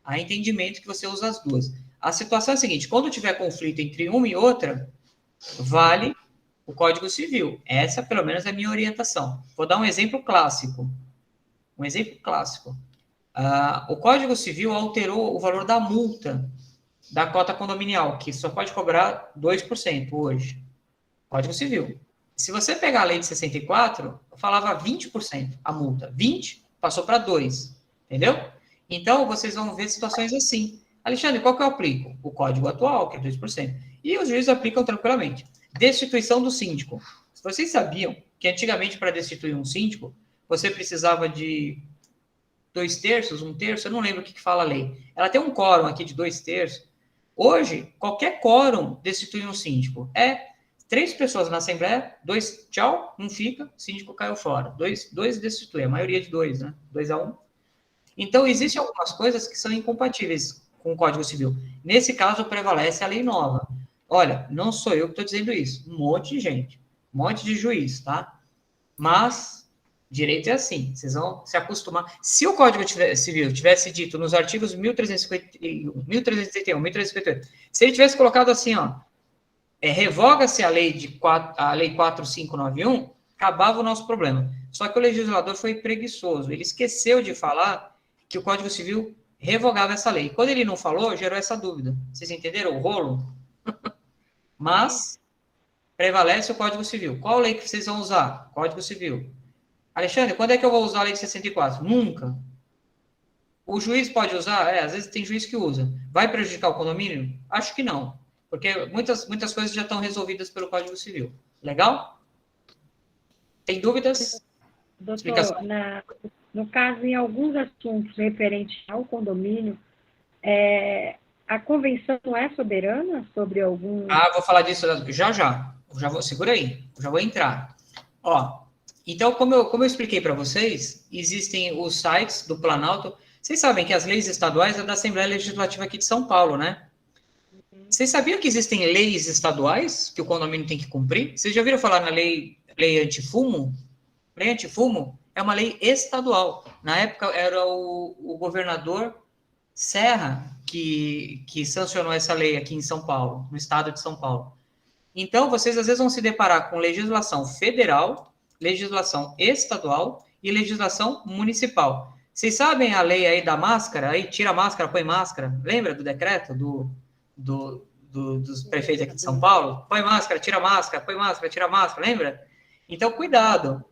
há entendimento que você usa as duas. A situação é a seguinte, quando tiver conflito entre uma e outra... vale o Código Civil. Essa, pelo menos, é a minha orientação. Vou dar um exemplo clássico. O Código Civil alterou o valor da multa da cota condominial, que só pode cobrar 2% hoje. Código Civil. Se você pegar a lei de 64, eu falava 20% a multa. 20% passou para 2%. Entendeu? Então, vocês vão ver situações assim. Alexandre, qual que eu aplico? O código atual, que é 2%. E os juízes aplicam tranquilamente. Destituição do síndico. Vocês sabiam que antigamente, para destituir um síndico, você precisava de 2/3, 1/3, eu não lembro o que fala a lei. Ela tem um quórum aqui de 2/3. Hoje, qualquer quórum destitui um síndico. 3 pessoas na Assembleia, 2, tchau, não fica, síndico caiu fora. 2 destitui, a maioria de 2, né? 2-1. Então, existem algumas coisas que são incompatíveis com o Código Civil. Nesse caso, prevalece a lei nova. Olha, não sou eu que estou dizendo isso. Um monte de gente, um monte de juiz, tá? Mas, direito é assim, vocês vão se acostumar. Se o Código Civil tivesse dito nos artigos 1351, 1331, 1358, se ele tivesse colocado assim, ó, revoga-se a lei 4591, acabava o nosso problema. Só que o legislador foi preguiçoso, ele esqueceu de falar que o Código Civil revogava essa lei. Quando ele não falou, gerou essa dúvida. Vocês entenderam o rolo? Mas prevalece o Código Civil. Qual lei que vocês vão usar? Código Civil. Alexandre, quando é que eu vou usar a lei de 64? Nunca. O juiz pode usar? Às vezes tem juiz que usa. Vai prejudicar o condomínio? Acho que não. Porque muitas coisas já estão resolvidas pelo Código Civil. Legal? Tem dúvidas? Doutor, no caso, em alguns assuntos referentes ao condomínio, a convenção não é soberana sobre algum... Vou falar disso já. Segura aí, eu já vou entrar. Então, como eu expliquei para vocês, existem os sites do Planalto. Vocês sabem que as leis estaduais é da Assembleia Legislativa aqui de São Paulo, né? Vocês sabiam que existem leis estaduais que o condomínio tem que cumprir? Vocês já ouviram falar na lei antifumo? Lei antifumo é uma lei estadual. Na época era o governador Serra que sancionou essa lei aqui em São Paulo, no estado de São Paulo. Então, vocês às vezes vão se deparar com legislação federal, legislação estadual e legislação municipal. Vocês sabem a lei aí da máscara? Aí tira a máscara, põe máscara. Lembra do decreto dos prefeitos aqui de São Paulo? Põe máscara, tira máscara, põe máscara, tira máscara, lembra? Então, cuidado.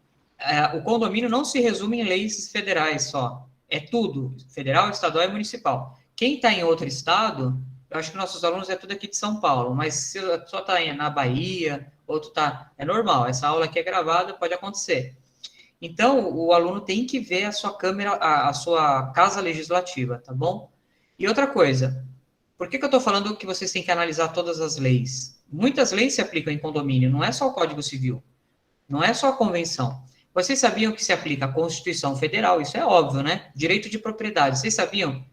O condomínio não se resume em leis federais só. É tudo, federal, estadual e municipal. Quem está em outro estado, eu acho que nossos alunos é tudo aqui de São Paulo, mas se a pessoa está na Bahia, outro está... É normal, essa aula aqui é gravada, pode acontecer. Então, o aluno tem que ver a sua câmera, a sua casa legislativa, tá bom? E outra coisa, por que eu estou falando que vocês têm que analisar todas as leis? Muitas leis se aplicam em condomínio, não é só o Código Civil, não é só a convenção. Vocês sabiam que se aplica a Constituição Federal, isso é óbvio, né? Direito de propriedade, vocês sabiam?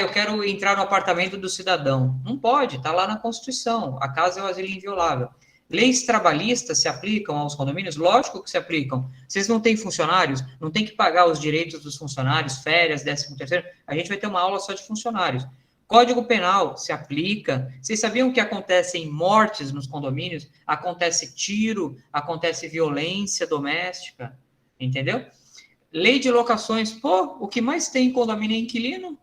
Eu quero entrar no apartamento do cidadão. Não pode, está lá na Constituição, a casa é o asilo inviolável. Leis trabalhistas se aplicam aos condomínios? Lógico que se aplicam. Vocês não têm funcionários? Não tem que pagar os direitos dos funcionários, férias, 13º? A gente vai ter uma aula só de funcionários. Código Penal se aplica. Vocês sabiam que acontecem mortes nos condomínios? Acontece tiro, acontece violência doméstica, entendeu? Lei de locações. O que mais tem em condomínio é inquilino.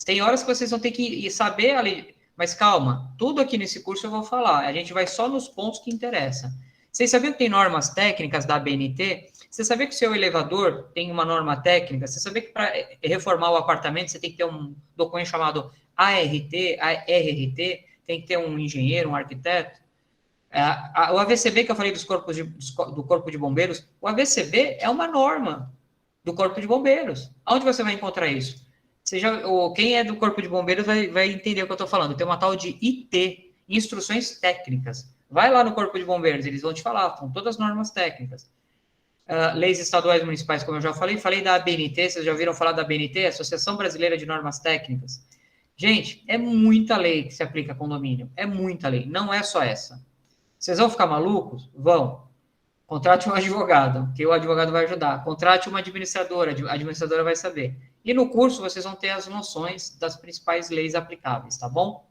Tem horas que vocês vão ter que saber a lei. Mas calma, tudo aqui nesse curso eu vou falar. A gente vai só nos pontos que interessam. Vocês sabiam que tem normas técnicas da ABNT? Você sabia que o seu elevador tem uma norma técnica? Você sabia que para reformar o apartamento você tem que ter um documento chamado ART, tem que ter um engenheiro, um arquiteto? O AVCB, que eu falei do Corpo de Bombeiros, o AVCB é uma norma do Corpo de Bombeiros. Onde você vai encontrar isso? Quem é do Corpo de Bombeiros vai entender o que eu estou falando. Tem uma tal de IT, Instruções Técnicas. Vai lá no Corpo de Bombeiros, eles vão te falar, são todas as normas técnicas. Leis estaduais e municipais, como eu já falei da ABNT, vocês já ouviram falar da ABNT, Associação Brasileira de Normas Técnicas. Gente, é muita lei que se aplica a condomínio, é muita lei, não é só essa. Vocês vão ficar malucos? Vão. Contrate um advogado, que o advogado vai ajudar. Contrate uma administradora, a administradora vai saber. E no curso vocês vão ter as noções das principais leis aplicáveis, tá bom?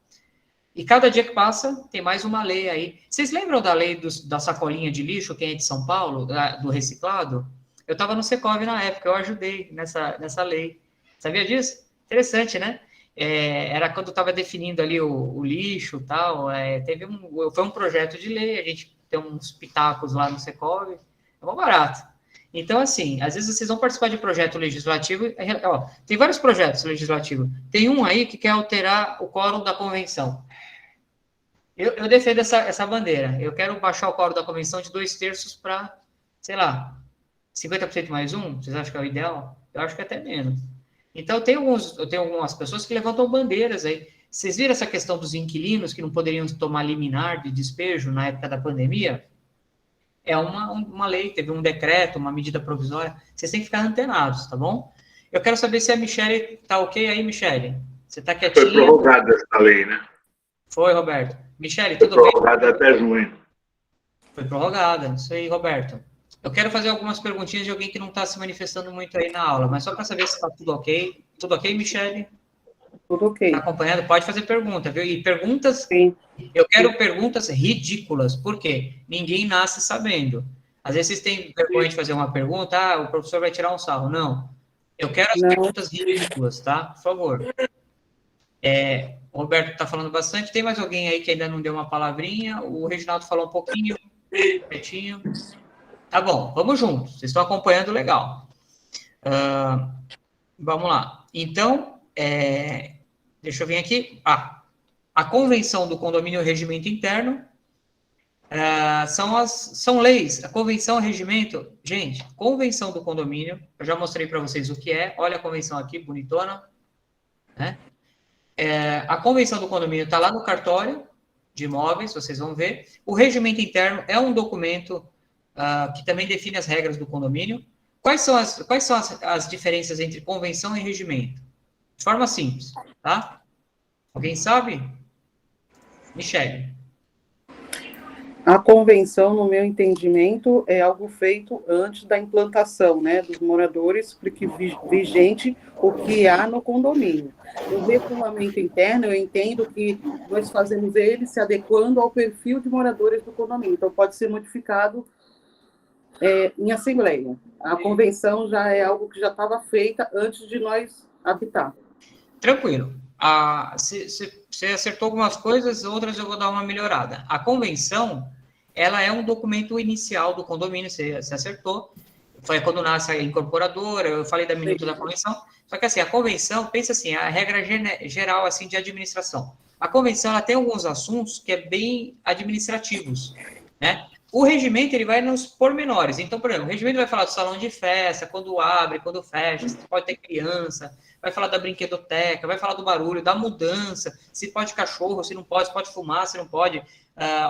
E cada dia que passa, tem mais uma lei aí. Vocês lembram da lei da sacolinha de lixo, quem é de São Paulo, do reciclado? Eu estava no Secov na época, eu ajudei nessa lei. Sabia disso? Interessante, né? Era quando estava definindo ali o lixo e tal. Foi um projeto de lei, a gente tem uns pitacos lá no Secov, é bom barato. Então, assim, às vezes vocês vão participar de projeto legislativo, tem vários projetos legislativos, tem um aí que quer alterar o quórum da convenção. Eu defendo essa bandeira, eu quero baixar o quórum da convenção de 2/3 para, sei lá, 50% mais um, vocês acham que é o ideal? Eu acho que é até menos. Então, eu tenho algumas pessoas que levantam bandeiras aí. Vocês viram essa questão dos inquilinos que não poderiam tomar liminar de despejo na época da pandemia? É uma lei, teve um decreto, uma medida provisória. Vocês têm que ficar antenados, tá bom? Eu quero saber se a Michele tá ok aí, Michele. Você tá quietinha? Foi prorrogada essa lei, né? Foi, Roberto. Michele, Foi tudo bem? prorrogada até junho. Foi prorrogada. Isso aí, Roberto. Eu quero fazer algumas perguntinhas de alguém que não está se manifestando muito aí na aula, mas só para saber se está tudo ok. Tudo ok, Michele? Tudo ok. Está acompanhando? Pode fazer pergunta, viu? E perguntas, Sim. eu quero perguntas ridículas, por quê? Ninguém nasce sabendo. Às vezes vocês têm vergonha de fazer uma pergunta, o professor vai tirar um sarro. Não. Eu quero as perguntas ridículas, tá? Por favor. O Roberto está falando bastante. Tem mais alguém aí que ainda não deu uma palavrinha? O Reginaldo falou um pouquinho. Quietinho. Tá bom, vamos juntos. Vocês estão acompanhando legal. Vamos lá. Então, deixa eu vir aqui. A convenção do condomínio e o regimento interno são leis. A convenção e regimento, gente, convenção do condomínio, eu já mostrei para vocês o que é. Olha a convenção aqui, bonitona. Né? A convenção do condomínio está lá no cartório de imóveis, vocês vão ver. O regimento interno é um documento que também define as regras do condomínio. Quais são as diferenças entre convenção e regimento? De forma simples, tá? Alguém sabe? Michele. A convenção, no meu entendimento, é algo feito antes da implantação, né, dos moradores, porque vigente o que há no condomínio. O regulamento interno, eu entendo que nós fazemos ele se adequando ao perfil de moradores do condomínio, então pode ser modificado em assembleia. A convenção já é algo que já estava feita antes de nós habitar. Tranquilo. Você acertou algumas coisas, outras eu vou dar uma melhorada. A convenção, ela é um documento inicial do condomínio, você acertou. Foi quando nasce a incorporadora, eu falei da minuta da convenção. Só que assim, a convenção, pensa assim, a regra geral assim, de administração. A convenção, ela tem alguns assuntos que é bem administrativos, né? O regimento, ele vai nos pormenores. Então, por exemplo, o regimento vai falar do salão de festa, quando abre, quando fecha, se pode ter criança, vai falar da brinquedoteca, vai falar do barulho, da mudança, se pode cachorro, se não pode, se pode fumar, se não pode,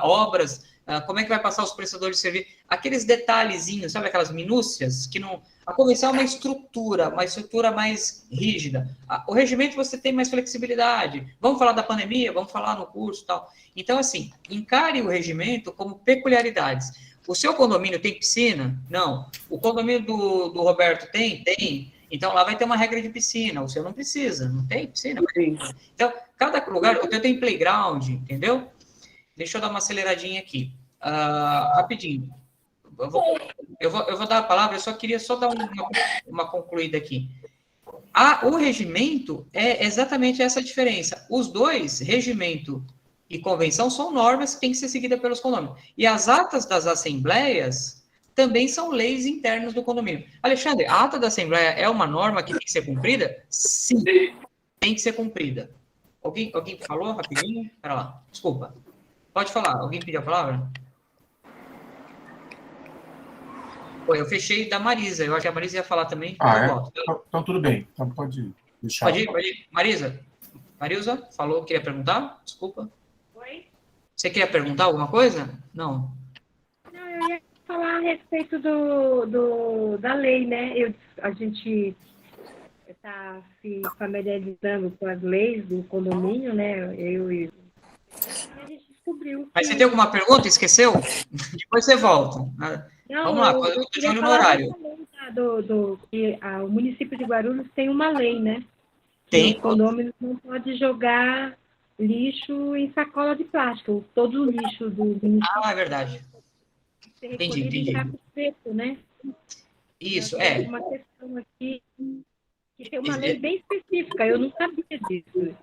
obras, como é que vai passar os prestadores de serviço, aqueles detalhezinhos, sabe, aquelas minúcias, que não... A convenção é uma estrutura mais rígida. O regimento você tem mais flexibilidade. Vamos falar da pandemia, vamos falar no curso e tal. Então, assim, encare o regimento como peculiaridades. O seu condomínio tem piscina? Não. O condomínio do Roberto tem? Tem. Então, lá vai ter uma regra de piscina. O seu não precisa. Não tem piscina? Então, cada lugar... O teu tem playground, entendeu? Deixa eu dar uma aceleradinha aqui. Rapidinho. Eu vou dar a palavra, eu só queria dar uma concluída aqui. O regimento é exatamente essa diferença. Os dois, regimento e convenção, são normas que têm que ser seguidas pelos condomínios. E as atas das assembleias também são leis internas do condomínio. Alexandre, a ata da assembleia é uma norma que tem que ser cumprida? Sim, tem que ser cumprida. Alguém falou rapidinho? Espera lá, desculpa. Pode falar, alguém pediu a palavra? Eu fechei da Marisa, eu acho que a Marisa ia falar também. Então tudo bem, então pode deixar. Pode ir. Marisa, falou, queria perguntar? Desculpa. Oi? Você queria perguntar alguma coisa? Não. Não, eu ia falar a respeito da lei, né? A gente está se familiarizando com as leis do condomínio, né? E a gente descobriu. Mas você tem alguma pergunta? Esqueceu? Depois você volta. Não, vamos lá, eu estou de olho no horário. O município de Guarulhos tem uma lei, né? Tem. Os condôminos não podem jogar lixo em sacola de plástico. Todo o lixo do município. É verdade. Entendi. Em saco preto, né? Isso, Tem uma questão aqui que tem uma lei bem específica. Eu não sabia disso.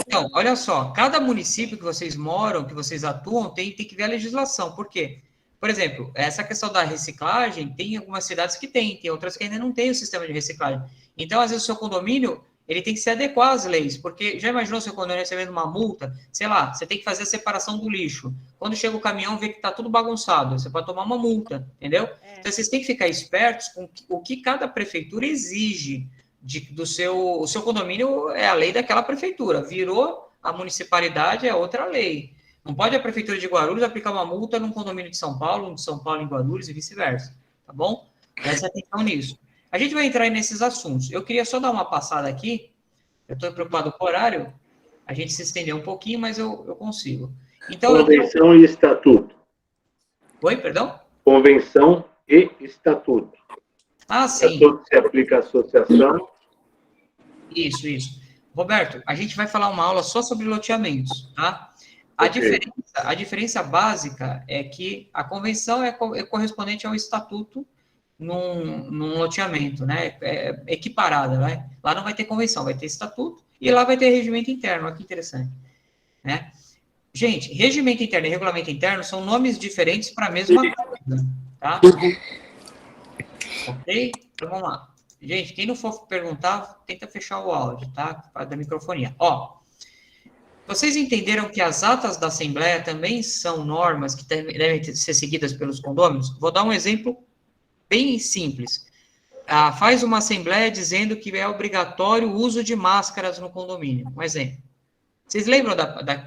Então, olha só, cada município que vocês moram, que vocês atuam, tem que ver a legislação. Por quê? Por exemplo, essa questão da reciclagem, tem algumas cidades que tem outras que ainda não tem o sistema de reciclagem. Então, às vezes, o seu condomínio, ele tem que se adequar às leis, porque já imaginou se o condomínio recebendo uma multa, sei lá, você tem que fazer a separação do lixo. Quando chega o caminhão, vê que está tudo bagunçado, você pode tomar uma multa, entendeu? Então, vocês têm que ficar espertos com o que cada prefeitura exige do seu... O seu condomínio é a lei daquela prefeitura, virou a municipalidade, é outra lei. Não pode a prefeitura de Guarulhos aplicar uma multa num condomínio de São Paulo, um de São Paulo em Guarulhos e vice-versa, tá bom? Preste atenção nisso. A gente vai entrar aí nesses assuntos. Eu queria só dar uma passada aqui. Eu estou preocupado com o horário. A gente se estendeu um pouquinho, mas eu consigo. Então, Convenção e estatuto. Oi, perdão? Convenção e estatuto. Ah, sim. Estatuto se aplica à associação. Isso. Roberto, a gente vai falar uma aula só sobre loteamentos, tá? A diferença básica é que a convenção é correspondente ao estatuto num loteamento, né? É equiparada, né? Lá não vai ter convenção, vai ter estatuto e lá vai ter regimento interno. Olha que interessante, né? Gente, regimento interno e regulamento interno são nomes diferentes para a mesma coisa, tá? Ok? Então vamos lá. Gente, quem não for perguntar, tenta fechar o áudio, tá? Da microfonia. Ó, vocês entenderam que as atas da Assembleia também são normas que devem ser seguidas pelos condôminos? Vou dar um exemplo bem simples. Faz uma assembleia dizendo que é obrigatório o uso de máscaras no condomínio. Um exemplo. Vocês lembram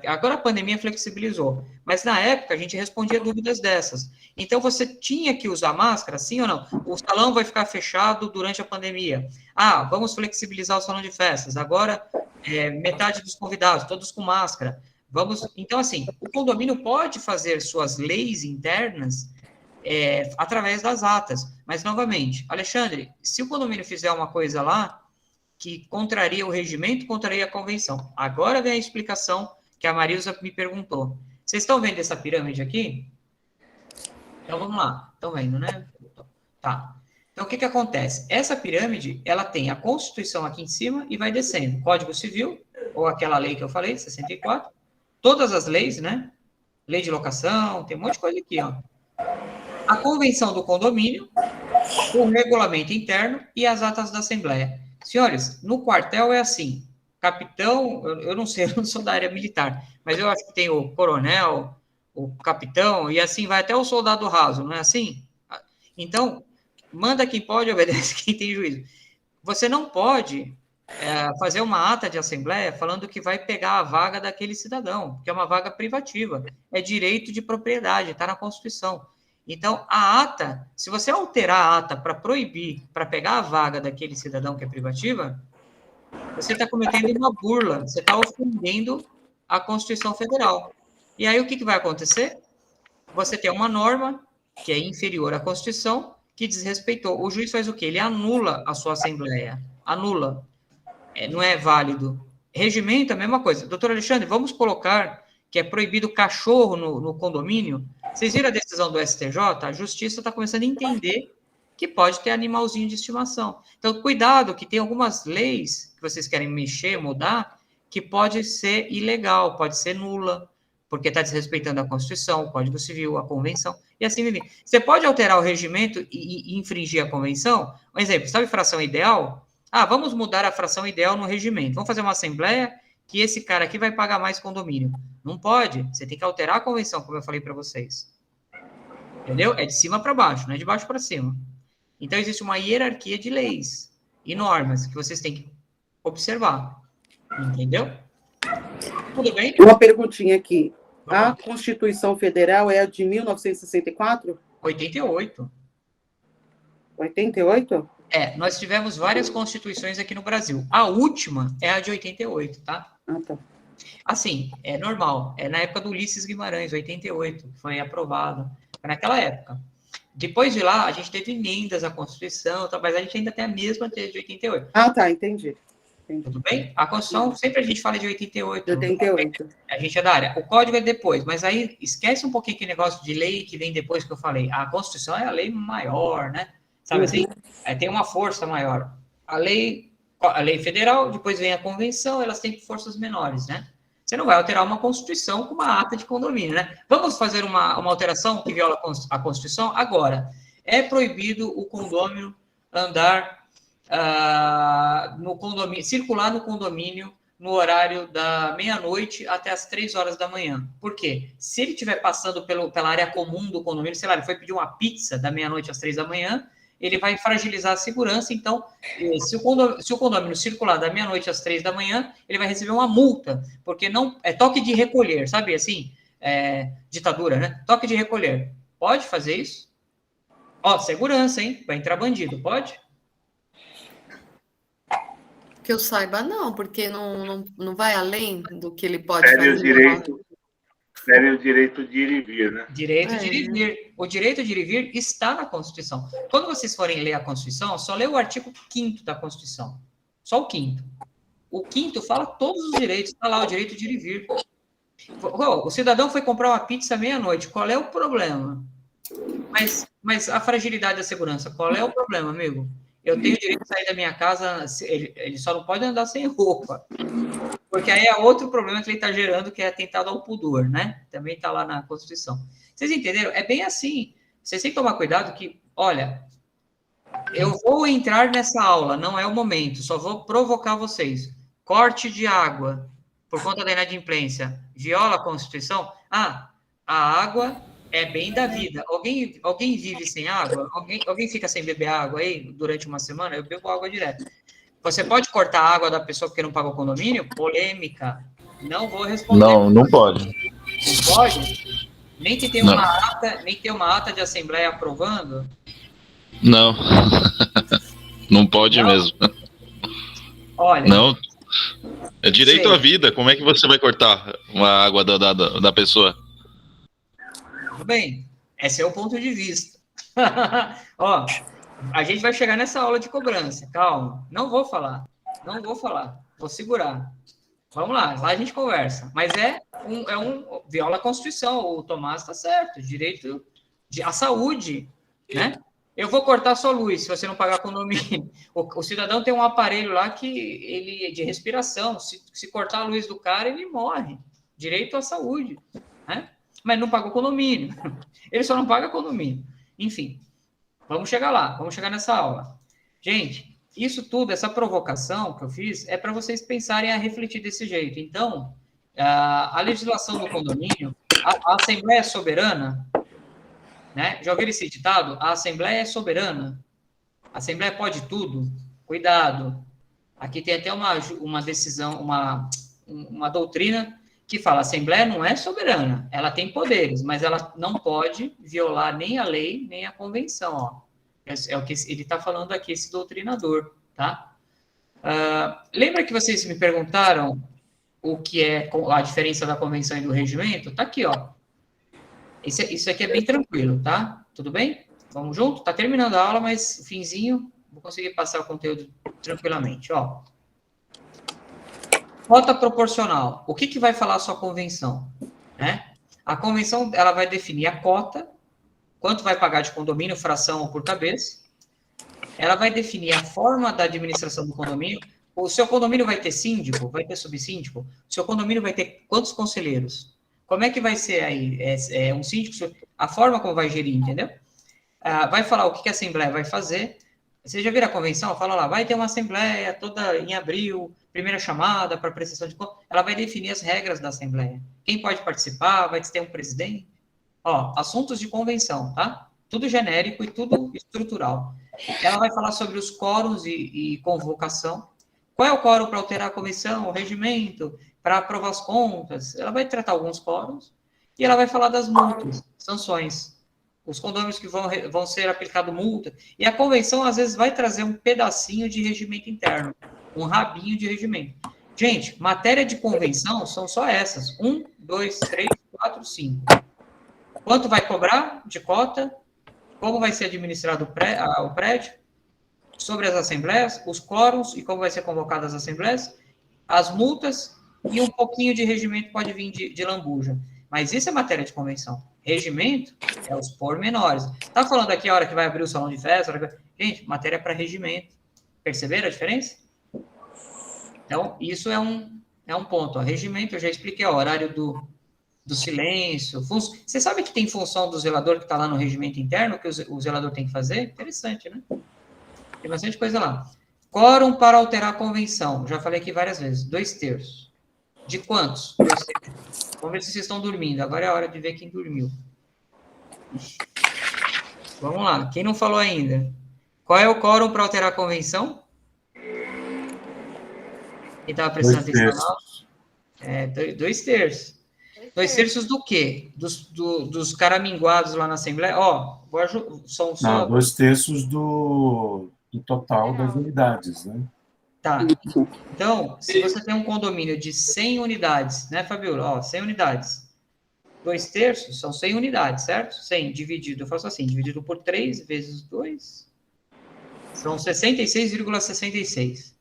agora a pandemia flexibilizou, mas na época a gente respondia dúvidas dessas. Então você tinha que usar máscara, sim ou não? O salão vai ficar fechado durante a pandemia. Vamos flexibilizar o salão de festas. Agora, metade dos convidados, todos com máscara. Então, assim, o condomínio pode fazer suas leis internas através das atas. Mas, novamente, Alexandre, se o condomínio fizer uma coisa lá que contraria o regimento, contraria a convenção. Agora vem a explicação que a Marilza me perguntou. Vocês estão vendo essa pirâmide aqui? Então, vamos lá. Estão vendo, né? Tá. Então, o que acontece? Essa pirâmide, ela tem a Constituição aqui em cima e vai descendo. Código Civil, ou aquela lei que eu falei, 64. Todas as leis, né? Lei de locação, tem um monte de coisa aqui, ó. A convenção do condomínio, o regulamento interno e as atas da Assembleia. Senhores, no quartel é assim, capitão, eu não sei, eu não sou da área militar, mas eu acho que tem o coronel, o capitão, e assim vai até o soldado raso, não é assim? Então, manda quem pode, obedece quem tem juízo. Você não pode fazer uma ata de assembleia falando que vai pegar a vaga daquele cidadão, que é uma vaga privativa, é direito de propriedade, está na Constituição. Então, a ata, se você alterar a ata para proibir, para pegar a vaga daquele cidadão que é privativa, você está cometendo uma burla, você está ofendendo a Constituição Federal. E aí, o que vai acontecer? Você tem uma norma que é inferior à Constituição, que desrespeitou. O juiz faz o quê? Ele anula a sua Assembleia. Anula. Não é válido. Regimento é a mesma coisa. Doutor Alexandre, vamos colocar que é proibido cachorro no condomínio? Vocês viram a decisão do STJ? A justiça está começando a entender que pode ter animalzinho de estimação. Então, cuidado, que tem algumas leis que vocês querem mexer, mudar, que pode ser ilegal, pode ser nula, porque está desrespeitando a Constituição, o Código Civil, a Convenção, e assim vai. Você pode alterar o regimento e infringir a Convenção? Um exemplo, sabe fração ideal? Vamos mudar a fração ideal no regimento. Vamos fazer uma assembleia que esse cara aqui vai pagar mais condomínio. Não pode. Você tem que alterar a convenção, como eu falei para vocês. Entendeu? É de cima para baixo, não é de baixo para cima. Então, existe uma hierarquia de leis e normas que vocês têm que observar. Entendeu? Tudo bem? Uma perguntinha aqui. A Constituição Federal é a de 1964? 88. 88? Nós tivemos várias constituições aqui no Brasil. A última é a de 88, tá? Tá. Assim, é normal. É na época do Ulisses Guimarães, 88, foi aprovado. Naquela época. Depois de lá, a gente teve emendas à Constituição, mas a gente ainda tem a mesma desde 88. Tá, entendi. Tudo bem? A Constituição, sempre a gente fala de 88. De 88. A gente é da área. O Código é depois, mas aí esquece um pouquinho aquele negócio de lei que vem depois que eu falei. A Constituição é a lei maior, né? Sabe assim? Tem uma força maior. A lei federal, depois vem a convenção, elas têm forças menores, né? Você não vai alterar uma Constituição com uma ata de condomínio, né? Vamos fazer uma alteração que viola a Constituição? Agora, é proibido o condômino andar no condomínio, circular no condomínio no horário da meia-noite até as 3 horas da manhã. Por quê? Se ele estiver passando pela área comum do condomínio, sei lá, ele foi pedir uma pizza da meia-noite às 3 da manhã, ele vai fragilizar a segurança. Então, se o condomínio circular da meia-noite às 3 da manhã, ele vai receber uma multa, porque não é toque de recolher, sabe assim? Ditadura, né? Toque de recolher. Pode fazer isso? Ó, segurança, hein? Vai entrar bandido, pode? Que eu saiba, não, porque não vai além do que ele pode Fere fazer. o direito de ir e vir, né? Direito de ir e vir. O direito de ir e vir está na Constituição. Quando vocês forem ler a Constituição, só lê o artigo 5º da Constituição. Só o 5º. O 5º fala todos os direitos. Está lá o direito de ir e vir. O cidadão foi comprar uma pizza meia-noite. Qual é o problema? Mas a fragilidade da segurança, qual é o problema, amigo? Eu tenho o direito de sair da minha casa, ele só não pode andar sem roupa. Porque aí é outro problema que ele está gerando, que é atentado ao pudor, né? Também está lá na Constituição. Vocês entenderam? É bem assim. Vocês têm que tomar cuidado que, olha, eu vou entrar nessa aula, não é o momento, só vou provocar vocês. Corte de água por conta da inadimplência viola a Constituição? A água é bem da vida. Alguém vive sem água? Alguém fica sem beber água aí durante uma semana? Eu bebo água direto. Você pode cortar a água da pessoa porque não paga o condomínio? Polêmica. Não vou responder. Não pode. Não pode? Nem que tenha uma ata de assembleia aprovando? Não. Não pode mesmo. Olha. Não. É direito à vida. Como é que você vai cortar a água da pessoa? Tudo bem. Esse é o ponto de vista. Ó, a gente vai chegar nessa aula de cobrança. Calma. Não vou falar. Vou segurar. Vamos lá a gente conversa. Mas viola a Constituição. O Tomás está certo. Direito à saúde, né? Eu vou cortar sua luz se você não pagar condomínio. O cidadão tem um aparelho lá que ele é de respiração. Se cortar a luz do cara, ele morre. Direito à saúde, né? Mas não paga o condomínio. Ele só não paga condomínio. Enfim, vamos chegar lá. Vamos chegar nessa aula. Gente, isso tudo, essa provocação que eu fiz, é para vocês pensarem a refletir desse jeito. Então, a legislação do condomínio, a Assembleia é soberana, né? Já ouviram esse ditado? A Assembleia é soberana. A Assembleia pode tudo. Cuidado. Aqui tem até uma decisão, uma doutrina que fala: a Assembleia não é soberana. Ela tem poderes, mas ela não pode violar nem a lei, nem a convenção. Ó. É o que ele está falando aqui, esse doutrinador. Tá? Lembra que vocês me perguntaram o que é a diferença da convenção e do regimento? Tá aqui, ó. Isso aqui é bem tranquilo, tá? Tudo bem? Vamos junto? Tá terminando a aula, mas finzinho, vou conseguir passar o conteúdo tranquilamente, ó. Cota proporcional. O que vai falar a sua convenção? Né? A convenção, ela vai definir a cota, quanto vai pagar de condomínio, fração ou por cabeça. Ela vai definir a forma da administração do condomínio. O seu condomínio vai ter síndico? Vai ter subsíndico? O seu condomínio vai ter quantos conselheiros? Como é que vai ser aí? Um síndico, a forma como vai gerir, entendeu? Vai falar o que a Assembleia vai fazer. Você já viram a convenção? Fala lá, vai ter uma Assembleia toda em abril, primeira chamada para prestação de contas. Ela vai definir as regras da Assembleia. Quem pode participar, vai ter um presidente. Ó, assuntos de convenção, tá? Tudo genérico e tudo estrutural. Ela vai falar sobre os quórums e convocação. Qual é o quórum para alterar a comissão, o regimento, para aprovar as contas? Ela vai tratar alguns quórums e ela vai falar das multas, sanções, os condôminos que vão ser aplicado multa. E a convenção, às vezes, vai trazer um pedacinho de regimento interno, um rabinho de regimento. Gente, matéria de convenção são só essas. 1, 2, 3, 4, 5. Quanto vai cobrar de cota? Como vai ser administrado o prédio? Sobre as assembleias, os quórums e como vai ser convocadas as assembleias, as multas e um pouquinho de regimento pode vir de lambuja. Mas isso é matéria de convenção. Regimento é os pormenores. Tá falando aqui a hora que vai abrir o salão de festa? Gente, matéria para regimento. Perceberam a diferença? Então, isso é um ponto. O regimento, eu já expliquei, o horário do silêncio. Você sabe que tem função do zelador que está lá no regimento interno, que o zelador tem que fazer? Interessante, né? Tem bastante coisa lá. Quórum para alterar a convenção. Já falei aqui várias vezes. 2/3. De quantos? 2/3. Vamos ver se vocês estão dormindo. Agora é a hora de ver quem dormiu. Vamos lá. Quem não falou ainda? Qual é o quórum para alterar a convenção? Quem estava prestando atenção? 2/3. 2/3 do quê? Dos caraminguados lá na Assembleia? Ó, são só... Não, 2/3 do total das unidades, né? Tá. Então, se você tem um condomínio de 100 unidades, né, Fabiola? Ó, 100 unidades. 2/3 são 100 unidades, certo? 100 dividido, eu faço assim, dividido por 3 vezes 2, são 66,66.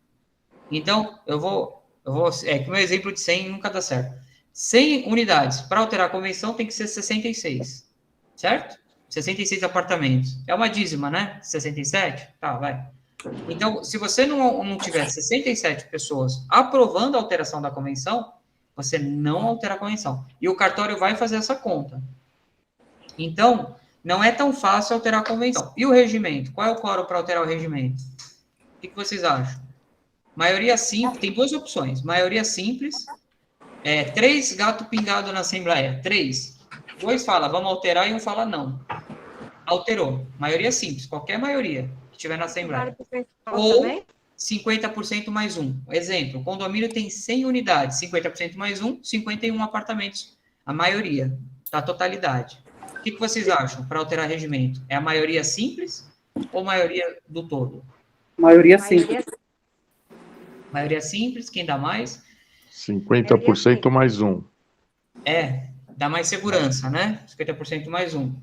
Então, eu vou, que o meu exemplo de 100 nunca dá certo. 100 unidades, para alterar a convenção, tem que ser 66, certo? 66 apartamentos. É uma dízima, né? 67? Tá, vai. Então, se você não tiver 67 pessoas aprovando a alteração da convenção, você não altera a convenção. E o cartório vai fazer essa conta. Então, não é tão fácil alterar a convenção. E o regimento? Qual é o quórum para alterar o regimento? O que vocês acham? Maioria simples, tem duas opções. Maioria simples, 3 gato pingado na Assembleia. 3. 2 fala, vamos alterar, e 1 fala não. Alterou. Maioria simples, qualquer maioria que tiver na Assembleia. Ou 50% mais 1. Exemplo, o condomínio tem 100 unidades, 50% mais 1, 51 apartamentos. A maioria, da totalidade. O que vocês acham para alterar regimento? É a maioria simples ou maioria do todo? Maioria simples. Maioria simples, quem dá mais? 50% mais 1. Dá mais segurança, né? 50% mais 1.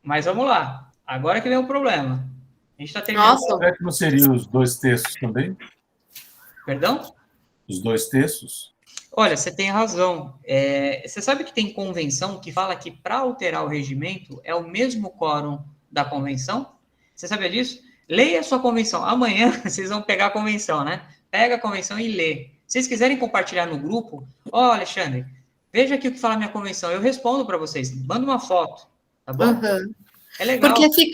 Mas vamos lá. Agora que vem o problema. A gente está terminando. Nossa. Será que não seriam os 2/3 também? Perdão? Os 2/3? Olha, você tem razão. Você sabe que tem convenção que fala que para alterar o regimento é o mesmo quórum da convenção? Você sabia disso? Leia a sua convenção. Amanhã vocês vão pegar a convenção, né? Pega a convenção e lê. Se vocês quiserem compartilhar no grupo, Alexandre, veja aqui o que fala a minha convenção. Eu respondo para vocês. Manda uma foto, tá bom? Uhum. É legal. Porque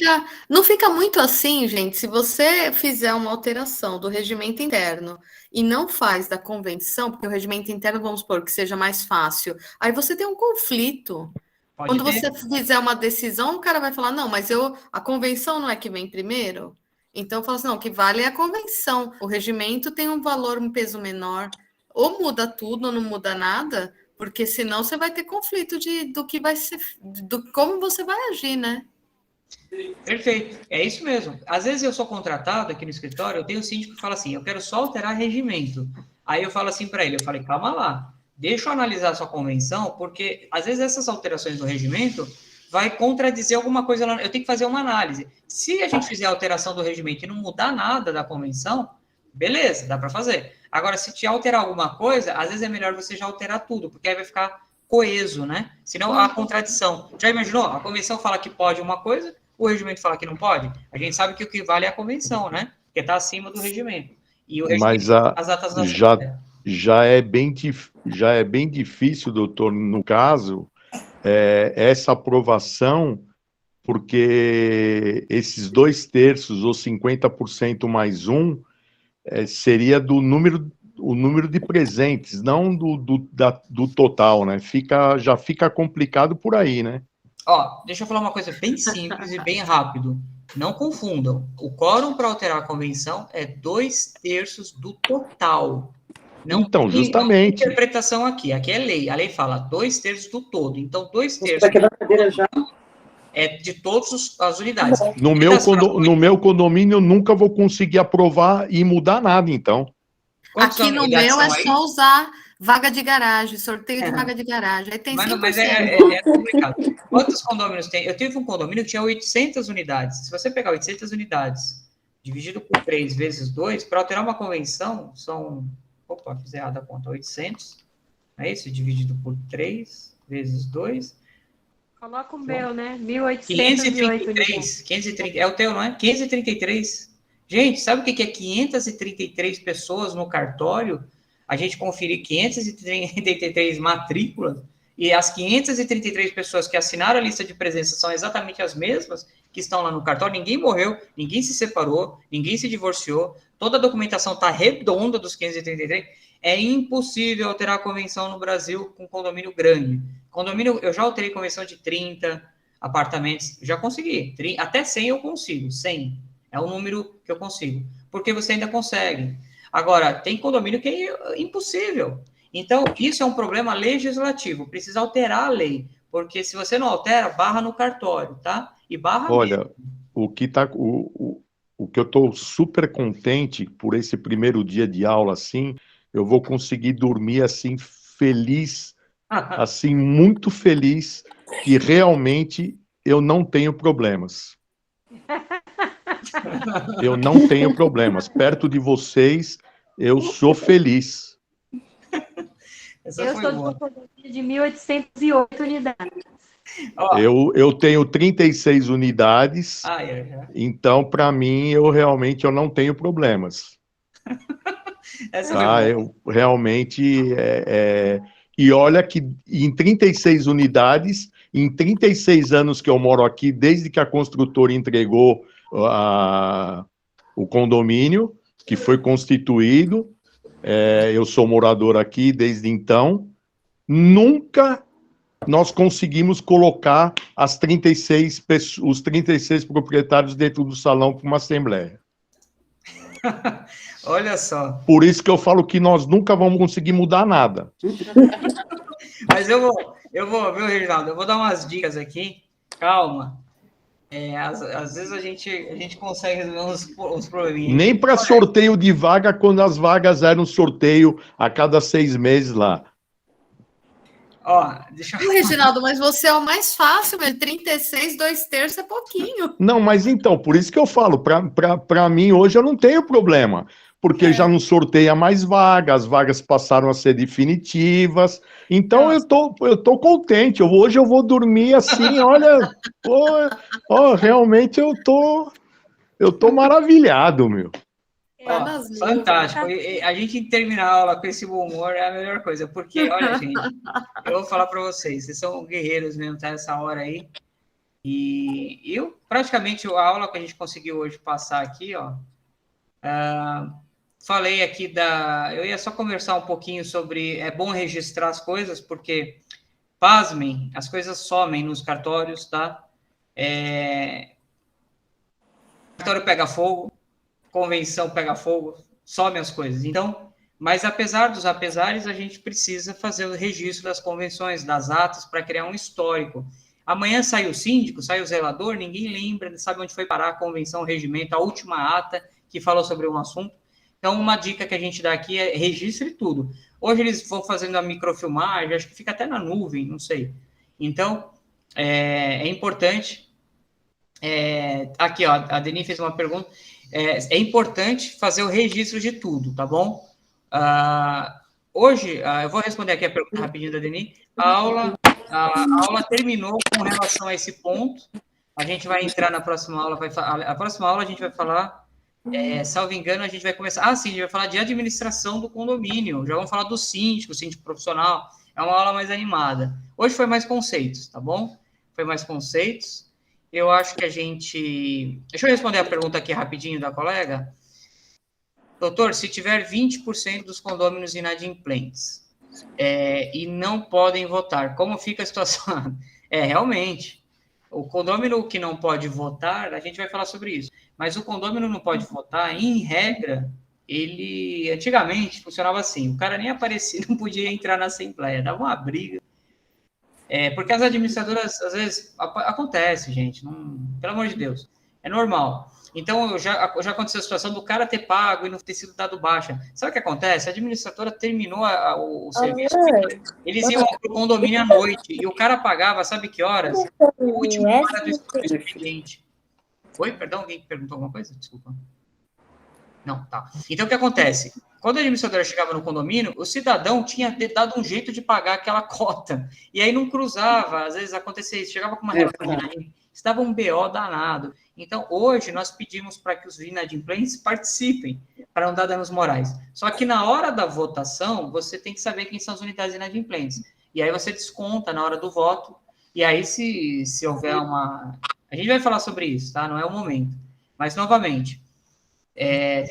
não fica muito assim, gente, se você fizer uma alteração do regimento interno e não faz da convenção, porque o regimento interno, vamos supor, que seja mais fácil, aí você tem um conflito. Quando você fizer uma decisão, o cara vai falar, não, mas a convenção não é que vem primeiro? Então, fala assim, não, o que vale é a convenção. O regimento tem um valor, um peso menor. Ou muda tudo ou não muda nada, porque senão você vai ter conflito do que vai ser, do como você vai agir, né? Perfeito, é isso mesmo. Às vezes eu sou contratado aqui no escritório, eu tenho um síndico que fala assim, eu quero só alterar regimento. Aí eu falo assim para ele, eu falei, calma lá, deixa eu analisar a sua convenção, porque às vezes essas alterações do regimento vai contradizer alguma coisa lá. Eu tenho que fazer uma análise. Se a gente fizer a alteração do regimento e não mudar nada da convenção, beleza, dá para fazer. Agora, se te alterar alguma coisa, às vezes é melhor você já alterar tudo, porque aí vai ficar coeso, né? Senão há contradição. Já imaginou? A convenção fala que pode uma coisa, o regimento fala que não pode. A gente sabe que o que vale é a convenção, né? Porque está acima do regimento. E o regimento, as atas da já é bem difícil, doutor, no caso, essa aprovação, porque esses 2/3 ou 50% mais 1 seria o número de presentes, não do total, né? Já fica complicado por aí, né? Deixa eu falar uma coisa bem simples e bem rápido. Não confundam. O quórum para alterar a convenção é 2/3 do total. Não, então, justamente. Não tem interpretação aqui. Aqui é lei. A lei fala 2/3 do todo. Então, 2/3 é de todas as unidades. No meu condomínio, eu nunca vou conseguir aprovar e mudar nada, então. Aqui no meu é só usar vaga de garagem, sorteio de vaga de garagem. Aí tem 100%. Mas é complicado. Quantos condomínios tem? Eu tive um condomínio que tinha 800 unidades. Se você pegar 800 unidades, dividido por 3 vezes 2, para alterar uma convenção, são... Opa, fiz errado a conta. 800. É isso? Dividido por 3 vezes 2. Coloca o meu, né? 1.833. 530. É o teu, não é? 533. Gente, sabe o que é 533 pessoas no cartório? A gente conferir 533 matrículas e as 533 pessoas que assinaram a lista de presença são exatamente as mesmas que estão lá no cartório, ninguém morreu, ninguém se separou, ninguém se divorciou, toda a documentação está redonda dos 533, é impossível alterar a convenção no Brasil com condomínio grande. Condomínio, eu já alterei convenção de 30 apartamentos, já consegui, até 100 eu consigo, 100 é o número que eu consigo, porque você ainda consegue. Agora, tem condomínio que é impossível. Então, isso é um problema legislativo, precisa alterar a lei, porque se você não altera, barra no cartório, tá? E barra Olha, mesmo. o que eu estou super contente por esse primeiro dia de aula, assim, eu vou conseguir dormir, assim, feliz, assim, muito feliz, que realmente eu não tenho problemas. Eu não tenho problemas. Perto de vocês, eu sou feliz. Eu sou de uma condomínio de 1.808 unidades. Eu tenho 36 unidades, então, para mim, eu realmente não tenho problemas. Tá? Eu realmente... E olha que em 36 unidades, em 36 anos que eu moro aqui, desde que a construtora entregou o condomínio, que foi constituído, eu sou morador aqui desde então, nunca nós conseguimos colocar os 36 proprietários dentro do salão para uma assembleia. Olha só. Por isso que eu falo que nós nunca vamos conseguir mudar nada. Mas eu vou, viu, Reginaldo? Eu vou dar umas dicas aqui. Calma. Às vezes a gente consegue resolver uns probleminhas. Nem para sorteio de vaga, quando as vagas eram sorteio a cada 6 meses lá. Ó, deixa eu... Reginaldo, mas você é o mais fácil, mas 36, 2/3 é pouquinho. Não, mas então, por isso que eu falo, para mim hoje eu não tenho problema, porque já não sorteia mais vagas, as vagas passaram a ser definitivas, então eu tô contente, hoje eu vou dormir assim, olha, realmente eu tô maravilhado, meu. Fantástico. E a gente terminar a aula com esse bom humor é a melhor coisa, porque, olha, gente, eu vou falar para vocês são guerreiros mesmo, tá? Essa hora aí. E eu, praticamente, a aula que a gente conseguiu hoje passar aqui, ó, falei aqui eu ia só conversar um pouquinho sobre, é bom registrar as coisas, porque, pasmem, as coisas somem nos cartórios, tá? Cartório pega fogo, convenção pega fogo, some as coisas. Então, mas apesar dos apesares, a gente precisa fazer o registro das convenções, das atas, para criar um histórico. Amanhã sai o síndico, sai o zelador, ninguém lembra, sabe onde foi parar a convenção, o regimento, a última ata que falou sobre um assunto. Então, uma dica que a gente dá aqui é registre tudo. Hoje eles vão fazendo a microfilmagem, acho que fica até na nuvem, não sei. Então, é importante... aqui, ó, a Deni fez uma pergunta... É importante fazer o registro de tudo, tá bom? Hoje, eu vou responder aqui a pergunta rapidinho da Deni. A aula terminou com relação a esse ponto. A gente vai entrar na próxima aula. A próxima aula a gente vai falar, salvo engano, a gente vai começar... sim, a gente vai falar de administração do condomínio. Já vamos falar do síndico profissional. É uma aula mais animada. Hoje foi mais conceitos, tá bom? Foi mais conceitos. Eu acho que a gente... Deixa eu responder a pergunta aqui rapidinho da colega. Doutor, se tiver 20% dos condôminos inadimplentes e não podem votar, como fica a situação? Realmente, o condômino que não pode votar, a gente vai falar sobre isso, mas o condômino não pode votar, em regra, ele antigamente funcionava assim, o cara nem aparecia, não podia entrar na assembleia, dava uma briga. Porque as administradoras, às vezes, acontece, gente, pelo amor de Deus, é normal. Então, já aconteceu a situação do cara ter pago e não ter sido dado baixa. Sabe o que acontece? A administradora terminou o serviço, eles iam para o condomínio à noite, e o cara pagava, sabe que horas? O último hora do expediente. Oi, perdão, alguém perguntou alguma coisa? Desculpa. Não, tá. Então, o que acontece? Quando a administradora chegava no condomínio, o cidadão tinha dado um jeito de pagar aquela cota. E aí não cruzava, às vezes acontecia isso, chegava com uma relação de estava um BO danado. Então, hoje, nós pedimos para que os inadimplentes participem, para não dar danos morais. Só que na hora da votação, você tem que saber quem são as unidades inadimplentes. e aí você desconta na hora do voto, e aí se houver uma... A gente vai falar sobre isso, tá? Não é o momento. Mas, novamente,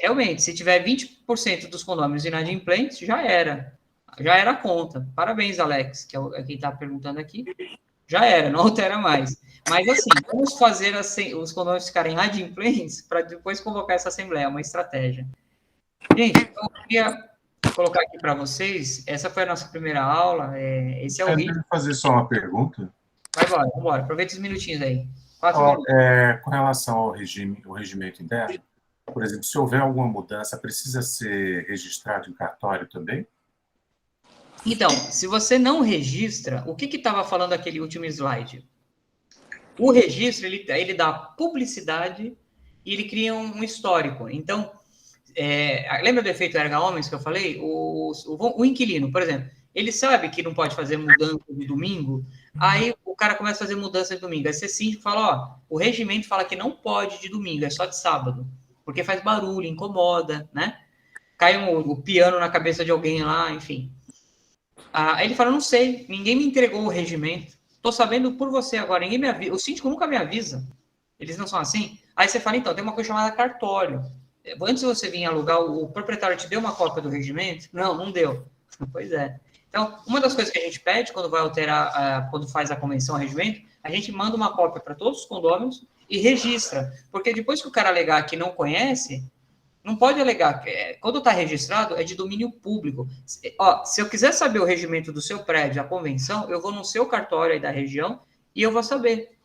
realmente, se tiver 20% dos condôminos inadimplentes, já era a conta. Parabéns, Alex, que é quem está perguntando aqui. Já era, não altera mais. Mas, assim, vamos fazer os condôminos ficarem inadimplentes para depois convocar essa assembleia, é uma estratégia. Gente, então, eu queria colocar aqui para vocês, essa foi a nossa primeira aula, esse é o ritmo. Deixa eu fazer só uma pergunta. Vai embora, vamos embora, aproveita os minutinhos aí. 4 minutos. Com relação ao regimento interno, por exemplo, se houver alguma mudança, precisa ser registrado em cartório também? Então, se você não registra, o que estava falando aquele último slide? O registro, ele dá publicidade e ele cria um histórico. Então, lembra do efeito erga-omnes que eu falei? O inquilino, por exemplo, ele sabe que não pode fazer mudança de domingo, aí o cara começa a fazer mudança de domingo. Aí você síndico fala, o regimento fala que não pode de domingo, é só de sábado, porque faz barulho, incomoda, né? Cai o piano na cabeça de alguém lá, enfim. Aí ele fala, não sei, ninguém me entregou o regimento, tô sabendo por você agora, ninguém me avisa, o síndico nunca me avisa, eles não são assim? Aí você fala, então, tem uma coisa chamada cartório. Antes de você vir alugar, o proprietário te deu uma cópia do regimento? Não deu. Pois é. Então, uma das coisas que a gente pede quando vai alterar, quando faz a convenção ao regimento, a gente manda uma cópia para todos os condôminos e registra. Porque depois que o cara alegar que não conhece, não pode alegar. Quando está registrado, é de domínio público. Se eu quiser saber o regimento do seu prédio, a convenção, eu vou no seu cartório aí da região e eu vou saber.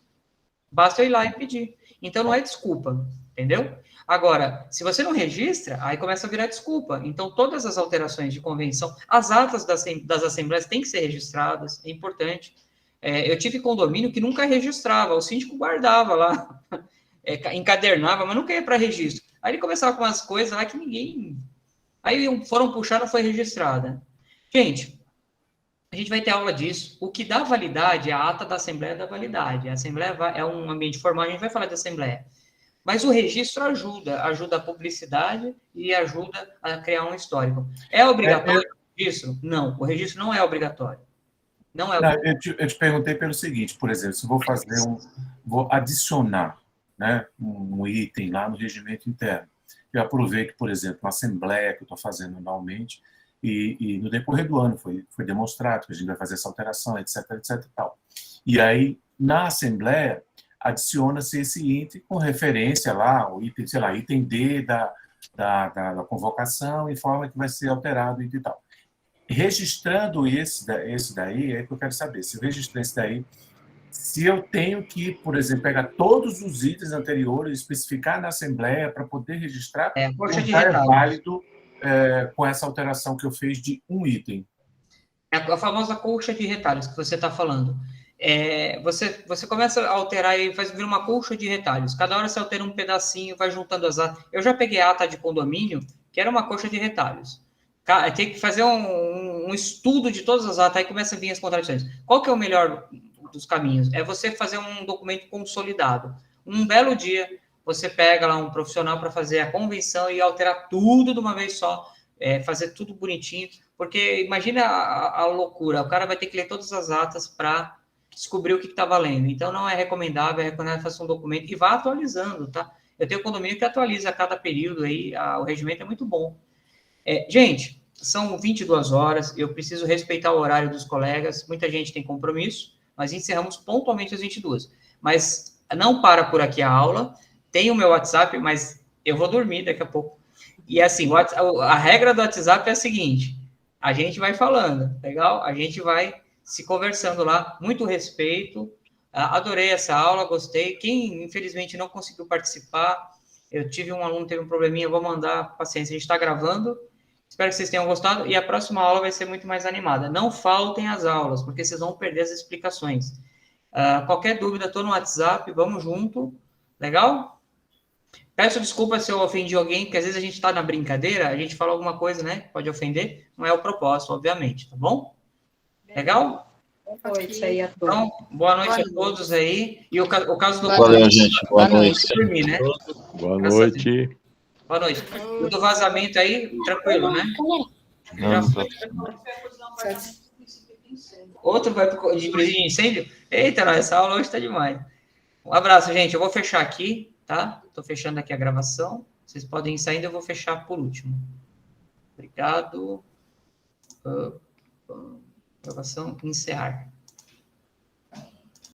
Basta eu ir lá e pedir. Então, não é desculpa, entendeu? Agora, se você não registra, aí começa a virar desculpa. Então, todas as alterações de convenção, as atas das assembleias têm que ser registradas, é importante. Eu tive condomínio que nunca registrava, o síndico guardava lá, encadernava, mas nunca ia para registro. Aí ele começava com umas coisas lá que ninguém... Aí foram puxar, não foi registrada. Gente, a gente vai ter aula disso. O que dá validade é a ata da assembleia da validade. A assembleia é um ambiente formal, a gente vai falar de assembleia. Mas o registro ajuda a publicidade e ajuda a criar um histórico. É obrigatório o registro? Não, o registro não é obrigatório. Não é obrigatório. Eu te perguntei pelo seguinte, por exemplo, se vou adicionar, né, um item lá no regimento interno. Eu aproveito, por exemplo, uma assembleia que eu estou fazendo anualmente e no decorrer do ano foi demonstrado que a gente vai fazer essa alteração, etc, etc e tal. E aí, na assembleia, adiciona-se esse item com referência lá, o item, sei lá, item D da convocação, em forma que vai ser alterado e tal. Registrando esse daí, é que eu quero saber, se eu registrar esse daí, se eu tenho que, por exemplo, pegar todos os itens anteriores, especificar na assembleia para poder registrar, é válido com essa alteração que eu fiz de um item. É a famosa colcha de retalhos que você está falando. Você começa a alterar e vira uma colcha de retalhos. Cada hora você altera um pedacinho, vai juntando as atas. Eu já peguei a ata de condomínio, que era uma colcha de retalhos. Tem que fazer um estudo de todas as atas, aí começa a vir as contradições. Qual que é o melhor dos caminhos? É você fazer um documento consolidado. Um belo dia, você pega lá um profissional para fazer a convenção e alterar tudo de uma vez só, fazer tudo bonitinho, porque imagina a loucura, o cara vai ter que ler todas as atas para descobrir o que está valendo. Então, não é recomendável, faça um documento e vá atualizando, tá? Eu tenho condomínio que atualiza a cada período aí, o regimento é muito bom. Gente, são 22 horas, eu preciso respeitar o horário dos colegas, muita gente tem compromisso, nós encerramos pontualmente às 22. Mas não para por aqui a aula, tem o meu WhatsApp, mas eu vou dormir daqui a pouco. E assim, a regra do WhatsApp é a seguinte, a gente vai falando, legal? A gente vai se conversando lá, muito respeito, adorei essa aula, gostei. Quem, infelizmente, não conseguiu participar, eu tive um aluno que teve um probleminha, eu vou mandar, paciência, a gente está gravando, espero que vocês tenham gostado, e a próxima aula vai ser muito mais animada. Não faltem as aulas, porque vocês vão perder as explicações. Qualquer dúvida, estou no WhatsApp, vamos junto, legal? Peço desculpa se eu ofendi alguém, porque às vezes a gente está na brincadeira, a gente fala alguma coisa, né, pode ofender, não é o propósito, obviamente, tá bom? Legal? Boa noite aí a todos. Então, boa noite a todos aí. E o caso do... Valeu, gente. Boa noite. Dormir, né? Boa noite. Boa noite. O do vazamento aí, tranquilo, né? Não, Já foi. Outro vai de presídio de incêndio? Eita, não, essa aula hoje está demais. Um abraço, gente. Eu vou fechar aqui, tá? Estou fechando aqui a gravação. Vocês podem ir saindo, eu vou fechar por último. Obrigado. Gravação encerrar.